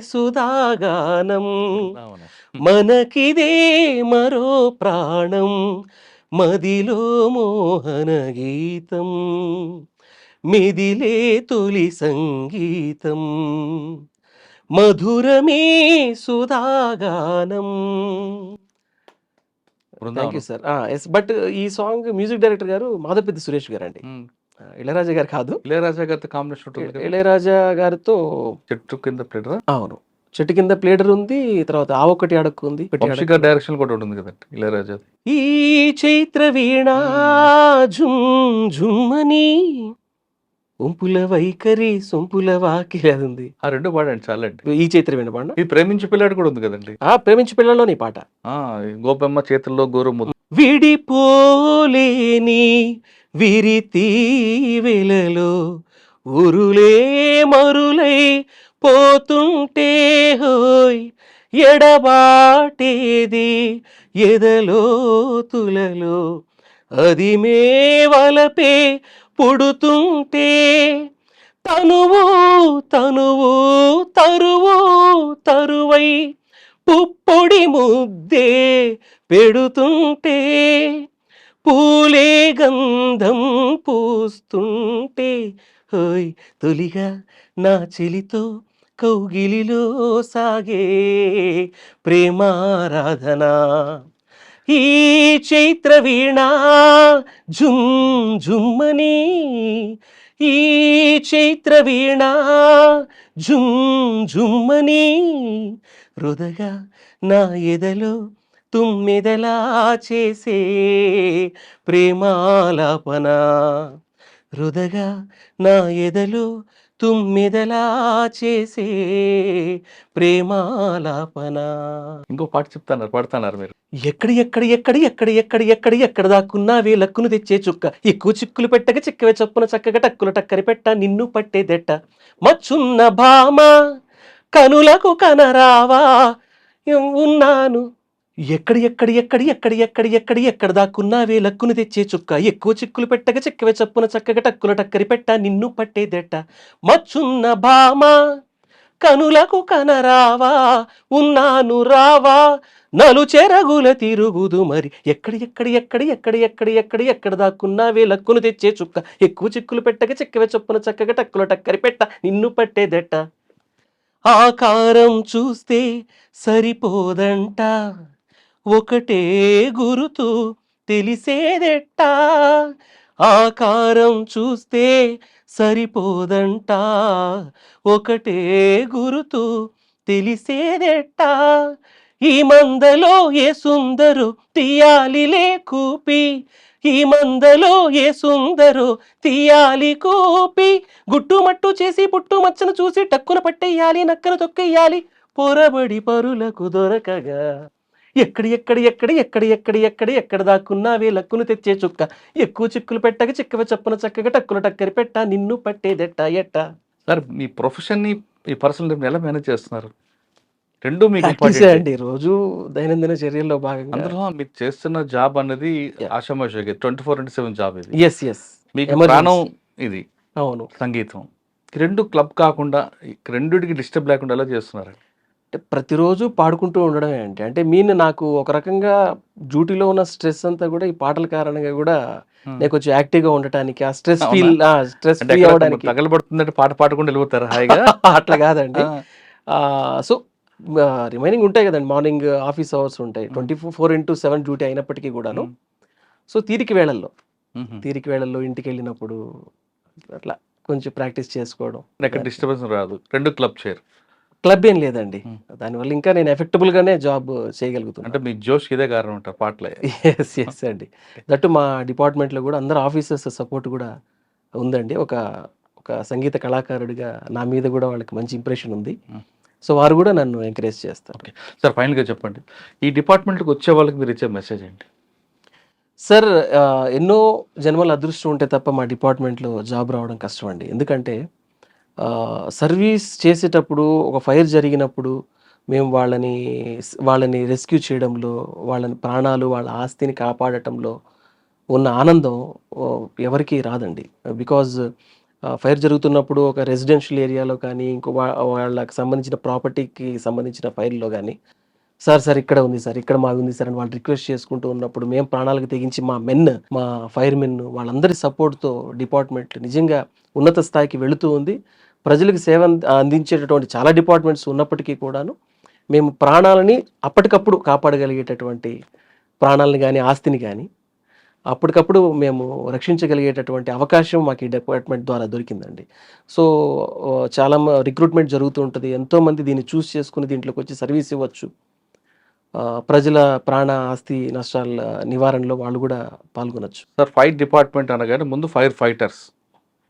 సుధాగానం, అవును. మనకిదే మరో ప్రాణం, మదిలో మోహన గీతం, మిదిలే తొలి సంగీతం, మధురమే సుధాగానం. Thank you Brindavanam. Sir. Yes, but ఈ సాంగ్ మ్యూజిక్ డైరెక్టర్ గారు మాధవపెద్ది సురేష్ గారు అండి. ఉమ్. ఇళయరాజా గారు కాదు. ఇళయరాజా గారితో కాంబినేషన్ ఉంటుంది కదా, ఇళయరాజా గారితో చెట్టు కింద ప్లేడరా, అవును, చెట్టు కింద ప్లేడర్ ఉంది, తర్వాత ఆ ఒక్కటి అడక్కు ఉంది, వంశీ గారి డైరెక్షన్ కూడా ఉంటుంది కదండి ఇళయరాజా. ఈ చైత్ర వీణ ఝుమ్ ఝుమ్మని ఒంపుల వైఖరి సొంపుల వాకిలి అది ఉంది. ఆ రెండు పాడండి చాలండి. ఈ చైత్ర వీణ పాడిన ఈ ప్రేమించి పిల్లాడు కూడా ఉంది కదండి. ప్రేమించి పిల్లల్లోని పాట. ఆ గోపమ్మ చేతుల్లో గోరు ముద్దు. విడిపోలేని విరితి వెలలో ఉరులే మరులై పోతుంటే హోయ్, ఎడబాటేది ఎదలోతులలో అది మేవలపే పుడుతుంటే, తనువు తనువు తరువు తరువై పుప్పొడి ముద్దే పెడుతుంటే, పూలే గంధం పూస్తుంటే హోయ్, తొలిగా నా చెలితో కౌగిలిలో సాగే ప్రేమారాధన. ఈ చైత్ర వీణ ఝుమ్ ఝుమ్మని, ఈ చైత్ర వీణ ఝుమ్ ఝుమ్మని, హృదగా నా ఎదలో తుమ్మెదలా చేసే ప్రేమాలాపన, హృదగా నా ఎదలో తుమ్మెదలా చేసే ప్రేమాలాపన. ఇంకో పాట చెప్తాన్నారు, పాడుతున్నారు మీరు. ఎక్కడి ఎక్కడి ఎక్కడి ఎక్కడి ఎక్కడి ఎక్కడి ఎక్కడ దాక్కున్నావే లక్కును తెచ్చే చుక్క, ఎక్కువ చిక్కులు పెట్టక చిక్కవే చప్పున చక్కగా టక్కుల టక్కరి పెట్ట నిన్ను పట్టేదెట్ట, మచ్చున్న భామ కనులకు కనరావా ఉన్నాను, ఎక్కడి ఎక్కడి ఎక్కడి ఎక్కడి ఎక్కడి ఎక్కడి ఎక్కడ దాక్కున్నావే లక్కును తెచ్చే చుక్క, ఎక్కువ చిక్కులు పెట్టక చిక్కవే చప్పున చక్కగా టక్కుల టక్కరి పెట్ట నిన్ను పట్టేదెట్ట, మచ్చున్న భామ కనులకు కనరావా ఉన్నాను రావా, నలు చెరగుల తిరుగుదు మరి, ఎక్కడి ఎక్కడి ఎక్కడి ఎక్కడి ఎక్కడి ఎక్కడి ఎక్కడ దాక్కున్నావే లక్కును తెచ్చే చుక్క, ఎక్కువ చిక్కులు పెట్టక చిక్కవే చొప్పున చక్కగా టక్కుల టక్కరి పెట్ట నిన్ను పట్టేదెట్ట, ఆకారం చూస్తే సరిపోదంట ఒకటే గురుతు తెలిసేదెట్ట, ఆకారం చూస్తే సరిపోదంట ఒకటే గురుతు తెలిసేదెట్ట, ఈ మందలో ఏ సుందరు తీయాలిలే కూపి, ఈ మందలో ఏ సుందరు తీయాలి కూపి, గుట్టుమట్టు చేసి పుట్టు మచ్చను చూసి టక్కున పట్టేయాలి నక్కను తొక్కేయాలి పొరబడి పరులకు దొరకగా, ఎక్కడి ఎక్కడి ఎక్కడి ఎక్కడి ఎక్కడి ఎక్కడి ఎక్కడ దాక్కున్నావే లక్కును తెచ్చే చుక్క, ఎక్కువ చిక్కులు పెట్టక చిక్కవ చప్పున చక్కగా టక్కుల టక్కరి పెట్ట నిన్ను పట్టేదెట్ట ఎట్ట. సార్ మీ ప్రొఫెషన్ని ఈ పర్సనల్ ఎలా మేనేజ్ చేస్తున్నారు? రెండు మీకు ప్రాక్టీసే important. అండి, రోజు దైనందిన చర్యల్లో భాగంగా. అందులో మీరు చేస్తున్న జాబ్ అనేది ఆషామాషిగా 24/7 జాబ్ ఇది. ఎస్ ఎస్, మీకు ప్రాణం ఇది అవును. సంగీతం. ఈ రెండు క్లబ్ కాకుండా ఈ రెండిటికి డిస్టర్బ్ లేకుండా ఎలా చేస్తున్నారు? అంటే ప్రతిరోజు పాడుకుంటూ ఉండడమే అంటే అంటే నాకు ఒక రకంగా డ్యూటీలో ఉన్న స్ట్రెస్ అంతా కూడా ఈ పాటల కారణంగా కూడా నేను కొంచెం యాక్టివ్గా ఉండటానికి, ఆ స్ట్రెస్ అవునా? ఫీల్ స్ట్రెస్ అంటే ఫ్రీ ఎక్కడ అవ్వడానికి. తగలబడుతుందంటే పాట పాడుకుంటూ వెళ్ళిపోతారు హాయిగా? అట్లా కాదండి. ఆ, సో రిమైనింగ్ ఉంటాయి కదండి, మార్నింగ్ ఆఫీస్ అవర్స్ ఉంటాయి, 24/7 డ్యూటీ అయినప్పటికీ కూడాను. సో తీరిక వేళల్లో ఇంటికి వెళ్ళినప్పుడు అట్లా కొంచెం ప్రాక్టీస్ చేసుకోవడం. ఎక్కడ డిస్టర్బెన్స్ రాదు, రెండు క్లబ్ చేయరు. క్లబ్ ఏం లేదండి. దానివల్ల ఇంకా నేను ఎఫెక్టబుల్‌గానే జాబ్ చేయగలుగుతున్నాను. అంటే మీ జోష్‌కి ఇదే కారణం అంటారు పాటలే. యెస్ అండి. దట్టు మా డిపార్ట్మెంట్‌లో గూడా అందరు ఆఫీసర్స్ సపోర్ట్ గూడా ఉందండి. ఒక ఒక సంగీత కళాకారుడిగా నా మీద గూడా వాళ్ళకి మంచి ఇంప్రెషన్ ఉంది. హ్మ్. సో, వారు గూడా నన్ను ఎంకరేజ్ చేస్తారు. ఓకే. సార్ ఫైనల్‌గా చెప్పండి. ఈ డిపార్ట్మెంట్‌కి వచ్చే వాళ్ళకి మీరు ఇచ్చే మెసేజ్ ఏంటి? సార్ ఎన్నో జన్మల అదృష్టం ఉంటే తప్ప మా డిపార్ట్మెంట్‌లో జాబ్ రావడం కష్టమండి. ఎందుకంటే సర్వీస్ చేసేటప్పుడు ఒక ఫైర్ జరిగినప్పుడు మేము వాళ్ళని రెస్క్యూ చేయడంలో, వాళ్ళని ప్రాణాలు, వాళ్ళ ఆస్తిని కాపాడటంలో ఉన్న ఆనందం ఎవరికీ రాదండి. బికాజ్ ఫైర్ జరుగుతున్నప్పుడు ఒక రెసిడెన్షియల్ ఏరియాలో కానీ, ఇంకో వాళ్ళకి సంబంధించిన ప్రాపర్టీకి సంబంధించిన ఫైర్‌లో గానీ, సార్ ఇక్కడ ఉంది సార్, ఇక్కడ మాదుంది సార్ అని వాళ్ళు రిక్వెస్ట్ చేసుకుంటూ ఉన్నప్పుడు, మేము ప్రాణాలకు తెగించి మా ఫైర్ మెన్ వాళ్ళందరి సపోర్ట్‌తో డిపార్ట్మెంట్ నిజంగా ఉన్నత స్థాయికి వెళుతూ ఉంది. ప్రజలకు సేవ అందించేటటువంటి చాలా డిపార్ట్మెంట్స్ ఉన్నప్పటికీ కూడాను, మేము ప్రాణాలని అప్పటికప్పుడు కాపాడగలిగేటటువంటి ప్రాణాలను గానీ, ఆస్తిని గానీ, అప్పటికప్పుడు మేము రక్షించగలిగేటటువంటి అవకాశం మాకు ఈ డిపార్ట్మెంట్ ద్వారా దొరికిందండి. సో, చాలా రిక్రూట్‌మెంట్ జరుగుతూ ఉంటది. ఎంతోమంది దీన్ని చూస్ చేసుకొని దీంట్లోకొచ్చి సర్వీస్ ఇవ్వచ్చు. ప్రజల ప్రాణ, ఆస్తి నష్టాల నివారణలో వాళ్ళు గూడా పాల్గొనొచ్చు. సార్ ఫైర్ డిపార్ట్మెంట్ అనగానే ముందు ఫైర్ ఫైటర్స్.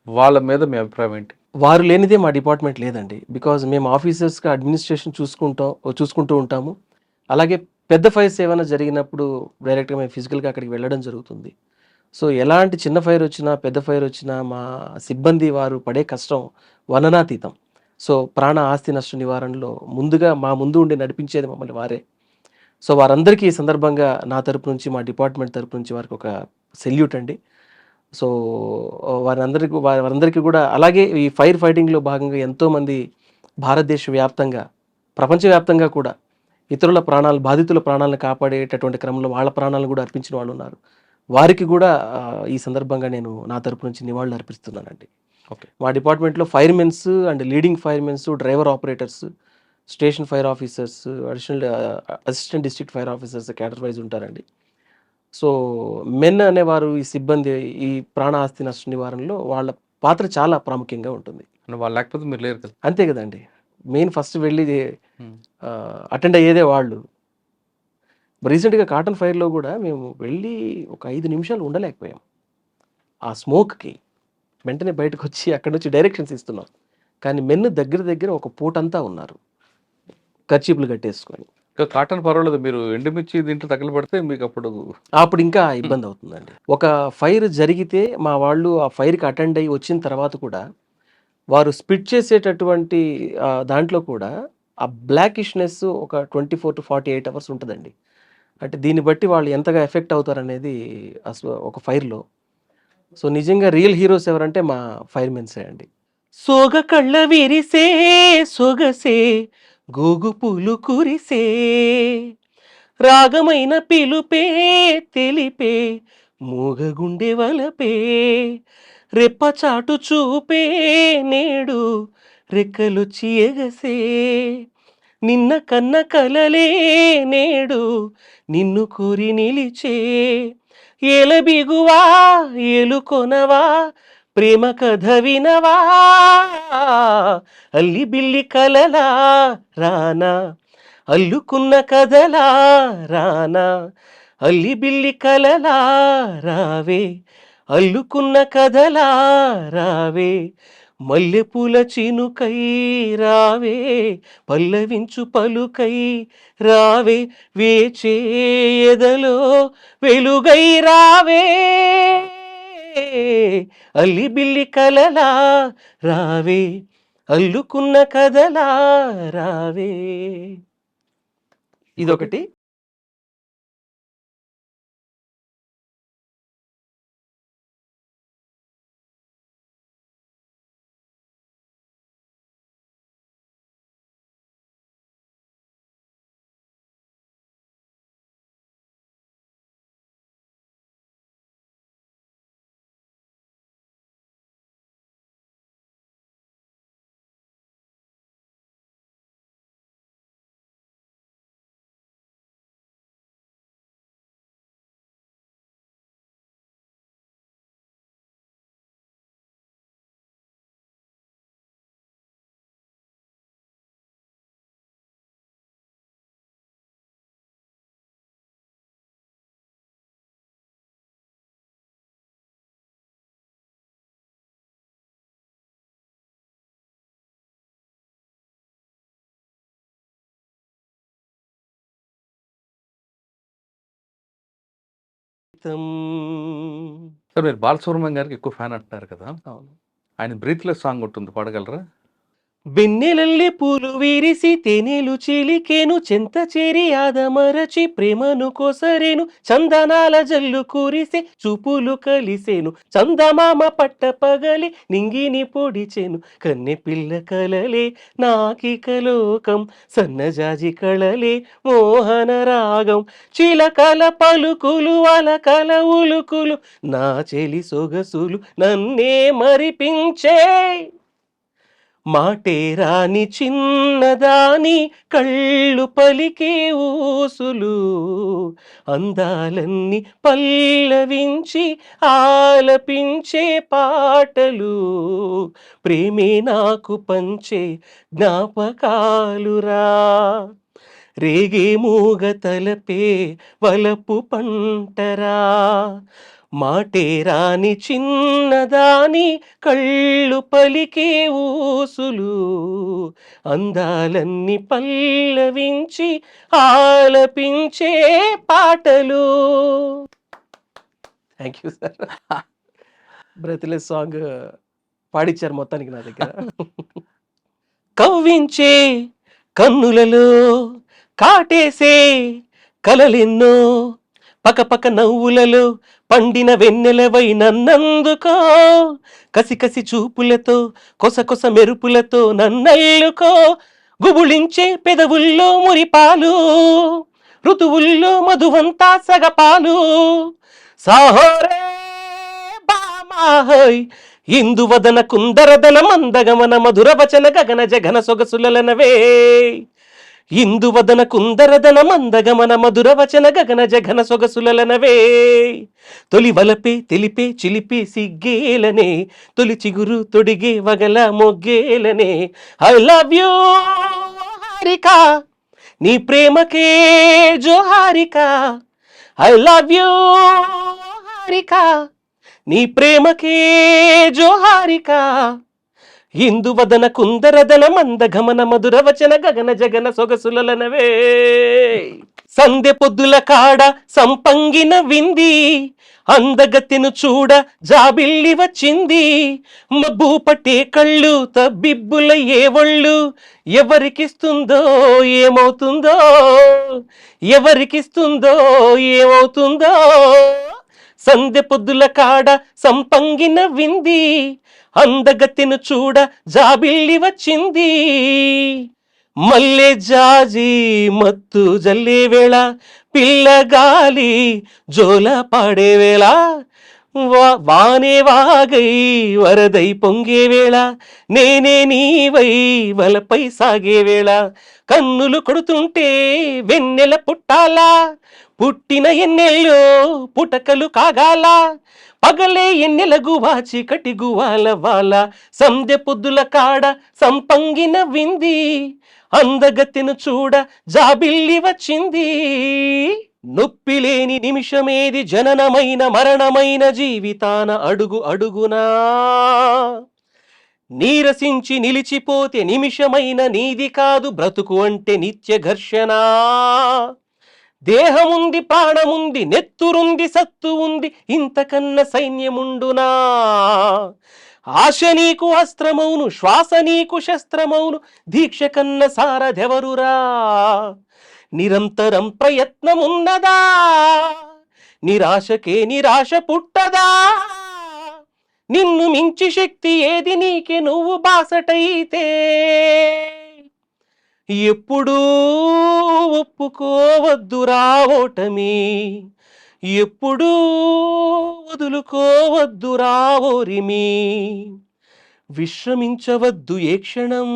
వాళ్ళ మీద మీ అభిప్రాయం ఏంటి? వారు లేనిదే మా డిపార్ట్మెంట్ లేదండి. బికాజ్ మేము ఆఫీసర్స్‌గా అడ్మినిస్ట్రేషన్ చూసుకుంటూ ఉంటాము. అలాగే పెద్ద ఫైర్స్ ఏమైనా జరిగినప్పుడు డైరెక్ట్‌గా మేము ఫిజికల్‌గా అక్కడికి వెళ్ళడం జరుగుతుంది. సో, ఎలాంటి చిన్న ఫైర్ వచ్చినా, పెద్ద ఫైర్ వచ్చినా మా సిబ్బంది వారు పడే కష్టం వర్ణనాతీతం. సో, ప్రాణ, ఆస్తి నష్ట నివారణలో ముందుగా మా ముందు ఉండి నడిపించేది మమ్మల్ని వారే. సో, వారందరికీ ఈ సందర్భంగా నా తరపు నుంచి, మా డిపార్ట్మెంట్ తరపు నుంచి వారికి ఒక సెల్యూట్ అండి. సో, వారందరికీ కూడా అలాగే ఈ ఫైర్ ఫైటింగ్‌లో భాగంగా ఎంతోమంది భారతదేశ వ్యాప్తంగా, ప్రపంచవ్యాప్తంగా కూడా బాధితుల ప్రాణాలను కాపాడేటటువంటి క్రమంలో వాళ్ళ ప్రాణాలను కూడా అర్పించిన వాళ్ళున్నారు. వారికి కూడా ఈ సందర్భంగా నేను నా తరపు నుంచి నివాళులు అర్పిస్తున్నానండి. ఓకే. మా డిపార్ట్మెంట్‌లో firemens and leading firemens, driver operators, station fire officers, assistant district fire officers cadre wise ఉంటారండి. సో, మెన్ అనేవారు ఈ సిబ్బంది ఈ ప్రాణ, ఆస్తి నష్ట నివారణలో వాళ్ళ పాత్ర చాలా ప్రాముఖ్యంగా ఉంటుంది. వాళ్ళు లేకపోతే మీరు లేరు కదా! అంతే గదండీ! మెయిన్ ఫస్ట్ వెళ్ళి హ్మ్. అటెండ్ అయ్యేదే వాళ్ళు. రీసెంట్‌గా కాటన్ ఫైర్‌లో గూడా మేము వెళ్ళి ఒక 5 నిమిషాలు ఉండలేకపోయాం. ఆ స్మోక్‌కి. వెంటనే బయటకొచ్చి అక్కడి నుంచి డైరెక్షన్స్ ఇస్తున్నాం. కానీ మెన్ దగ్గర దగ్గర ఒక పూటంతా ఉన్నారు. కర్చీఫ్‌లు కట్టేసుకొని. ఇంకా కాటన్ పర్వాలేదు. మీరు ఎండుమిర్చి దీంట్లో తగలబడితే మీకప్పుడు అప్పుడు ఇంకా ఇబ్బందవుతుందండి. ఒక ఫైర్ జరిగితే మా వాళ్ళు ఆ ఫైర్‌కి అటెండ్ అయ్యి వచ్చిన తర్వాత కూడా వారు స్పిట్ చేసేటటువంటి దాంట్లో కూడా ఆ బ్లాకిష్‌నెస్ ఒక 24-48 అవర్స్ ఉంటదండి. అంటే దీన్ని బట్టి వాళ్ళు ఎంతగా ఎఫెక్ట్ అవుతారనేది ఒక ఫైర్‌లో. సో, నిజంగా రియల్ హీరోస్ ఎవరంటే మా ఫైర్‌మెన్సే అండి. సోగ కళ్ళ విరిసే సొగసే గోగు పూలు కురిసే రాగమైన పిలుపే తెలిపే మూగగుండె వలపే రెప్పచాటు చూపే నేడు రెక్కలొచ్చి ఎగసే నిన్న కన్న కలలే నేడు నిన్ను కోరి నిలిచే ఏలబిగువా ఏలుకొనవా ప్రేమ కథ వినవా అల్లి బిల్లి కలలా రానా అల్లుకున్న కథలా రానా అల్లి బిల్లి కలలా రావే అల్లుకున్న కథలా రావే మల్లెపూల చినుకై రావే పల్లవించు పలుకై రావే వేచే ఎదలో వెలుగై రావే అల్లి బిల్లి కలలా రావే అల్లుకున్న కథలా రావే ఇదొకటి. జీవితం. సార్ మీరు బాలసుబ్రహ్మణ్యం గారికి ఎక్కువ ఫ్యాన్ అంటున్నారు కదా, అవును. ఆయన బ్రీత్లెస్ సాంగ్ ఉంటుంది, పాడగలరా? వెన్నెలల్లి పూలు విరిసి తేనెలు చిలికేను, చెంత చేరి ఆదమరచి ప్రేమను కోసరేను, చందనాల జల్లు కురిసే చూపులు కలిసేను, చందమామ పట్ట పగలి నింగిని పొడిచెను, కన్నె పిల్ల కలలే నాకిక లోకం, సన్నజాజి కళలే మోహన రాగం, చిలకల పలుకులు అలకల ఉలుకులు, నా చెలి సొగసులు నన్నే మరిపించే, మాటే రాని చిన్నదాని కళ్ళు పలికే ఊసులు, అందాలన్నీ పల్లవించి ఆలపించే పాటలు, ప్రేమే నాకు పంచే జ్ఞాపకాలురా, రేగే మూగ తలపే వలపు పంటరా, మాటే రాని చిన్నదాని కళ్ళు పలికే ఊసులు, అందాలన్నీ పల్లవించి ఆలపించే పాటలు. Thank you sir. Breathless song పాడిచ్చారు మొత్తానికి నా దగ్గర. కవ్వించే కన్నులలో కాటేసే కలలెన్నో, పకపక నవ్వులలో పండిన వెన్నెలవై నన్నందుకో, కసి కసి చూపులతో కొస కొస మెరుపులతో నన్నల్లుకో, గుబుళించే పెదవుల్లో మురిపాలు, ఋతువుల్లో మధువంతా సగపాలు, సాహోరే బామాహోయ్, ఇందువదన కుందరదన మందగమన మధుర వచన గగన జగన సొగసులనవే, ఇందువదన కుందరదన మందగమన మధుర వచన గగన జగన సొగసులనవే, తొలి వలపే తెలిపే చిలిపే సిగ్గేలనే, తొలి చిగురు తొడిగే వగల మొగ్గేలనే, ఐ లవ్ యూ హారిక నీ ప్రేమకే జోహారిక, ఐ లవ్ యూ హారిక నీ ప్రేమకే జోహారిక, ఇందువదన కుందరదన మందగమన మధుర వచన గగన జగన సొగసులనవే, సందె పొద్దుల కాడ సంపంగిన వింది, అందగతిను చూడ జాబిల్లి వచ్చింది, మబ్బు పట్టే కళ్ళు తబ్బిబ్బుల ఏ ఒళ్ళు, ఎవరికిస్తుందో ఏమవుతుందో, ఎవరికిస్తుందో ఏమవుతుందో, సందె పొద్దుల కాడ సంపంగిన వింది, అందగతిను చూడ జాబిల్లి వచ్చింది, మల్లె జాజి మత్తు జల్లే వేళ, పిల్లగాలి జోల పాడే వేళ, వానే వాగై వరదై పొంగే వేళ, నేనే నీవై వలపై సాగే వేళ, కన్నులు కొడుతుంటే వెన్నెల పుట్టాలా, పుట్టిన ఎన్నెల్లో పుటకలు కాగాల, పగలే ఎన్నెల గువా చీకటి గువాల వాల, సందె పొద్దుల కాడ సంపంగిన వింది, అందగత్తెను చూడ జాబిల్లి వచ్చింది, నొప్పి లేని నిమిషమేది జననమైన మరణమైన జీవితాన అడుగు అడుగునా, నీరసించి నిలిచిపోతే నిమిషమైన నీది కాదు బ్రతుకు అంటే నిత్య ఘర్షణ, దేహముంది ప్రాణముంది నెత్తురుంది సత్తు ఉంది ఇంతకన్న సైన్యముండునా, ఆశ నీకు అస్త్రమౌను శ్వాస నీకు శస్త్రమౌను, దీక్ష కన్న సారథెవరురా, నిరంతరం ప్రయత్నమున్నదా, నిరాశకే నిరాశ పుట్టదా, నిన్ను మించి శక్తి ఏది నీకే నువ్వు బాసటైతే, ఎప్పుడూ ఒప్పుకోవద్దురా ఓటమి, ఎప్పుడూ వదులుకోవద్దురా ఓరిమి, విశ్రమించవద్దు ఏ క్షణం,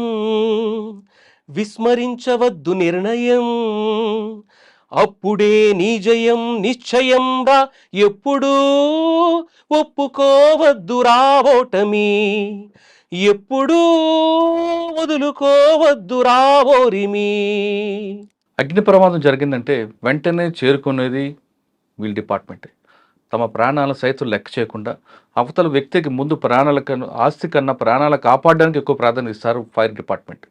విస్మరించవద్దు నిర్ణయం, అప్పుడే నీ జయం నిశ్చయం రా, ఎప్పుడూ ఒప్పుకోవద్దురా ఓటమి, ఎప్పుడూ వదులుకోవద్దురా ఓరిమి. అగ్ని ప్రమాదం జరిగిందంటే వెంటనే చేరుకునేది వీళ్ళ డిపార్ట్మెంటే. తమ ప్రాణాల సైతం లెక్క చేయకుండా అవతల వ్యక్తికి ముందు ప్రాణాల కన్నా ఆస్తి కన్నా ప్రాణాలు కాపాడడానికి ఎక్కువ ప్రాధాన్యత ఇస్తారు ఫైర్ డిపార్ట్మెంట్.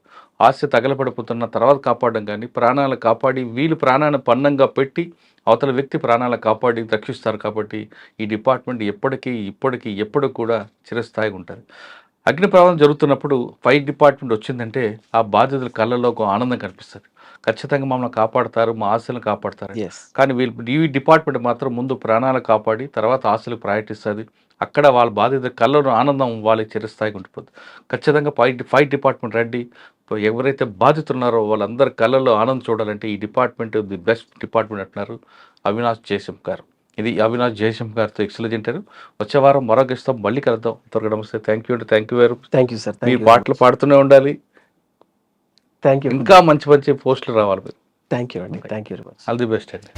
ఆస్తి తగలబడిపోతున్న తర్వాత కాపాడడం కానీ ప్రాణాలు కాపాడి వీళ్ళు ప్రాణాన్ని పన్నంగా పెట్టి అవతల వ్యక్తి ప్రాణాలను కాపాడి రక్షిస్తారు కాబట్టి ఈ డిపార్ట్మెంట్ ఎప్పటికీ కూడా చిరస్థాయిగా ఉంటుంది. అగ్ని ప్రమాదం జరుగుతున్నప్పుడు ఫైర్ డిపార్ట్మెంట్ వచ్చిందంటే ఆ బాధితుల కళ్ళలో ఒక ఆనందం కనిపిస్తుంది. ఖచ్చితంగా మమ్మల్ని కాపాడతారు, మా ఆశలను కాపాడతారు. ఎస్. కానీ ఈ డిపార్ట్మెంట్ మాత్రం ముందు ప్రాణాలు కాపాడి తర్వాత ఆశలకు ప్రయారిటీ ఇస్తుంది. అక్కడ వాళ్ళ బాధితుల కళ్ళలో ఆనందం వాళ్ళకి చిరస్థాయిగా ఉండిపోతుంది. ఖచ్చితంగా ఫైర్ డిపార్ట్మెంట్ రండి. ఎవరైతే బాధితులు ఉన్నారో వాళ్ళందరి కళ్ళల్లో ఆనందం చూడాలంటే ఈ డిపార్ట్మెంట్ ది బెస్ట్ డిపార్ట్మెంట్ అంటున్నారు అవినాష్ జయసింహ్ గారు. ఇది అవినాష్ జయసింహ్ గారితో ఎక్సలెంట్ ఇంటర్వ్యూ. వచ్చే వారం మరో గెస్ట్తో మళ్ళీ కలుద్దాం. త్వరగా నమస్తే. థ్యాంక్ యూ అండి. Thank you very much. Thank you sir. మీ పాటలు పాడుతూనే ఉండాలి. Thank you. ఇంకా మంచి పోస్టులు రావాలి. థ్యాంక్ యూ అండి. Thank you very much. All the best అండి.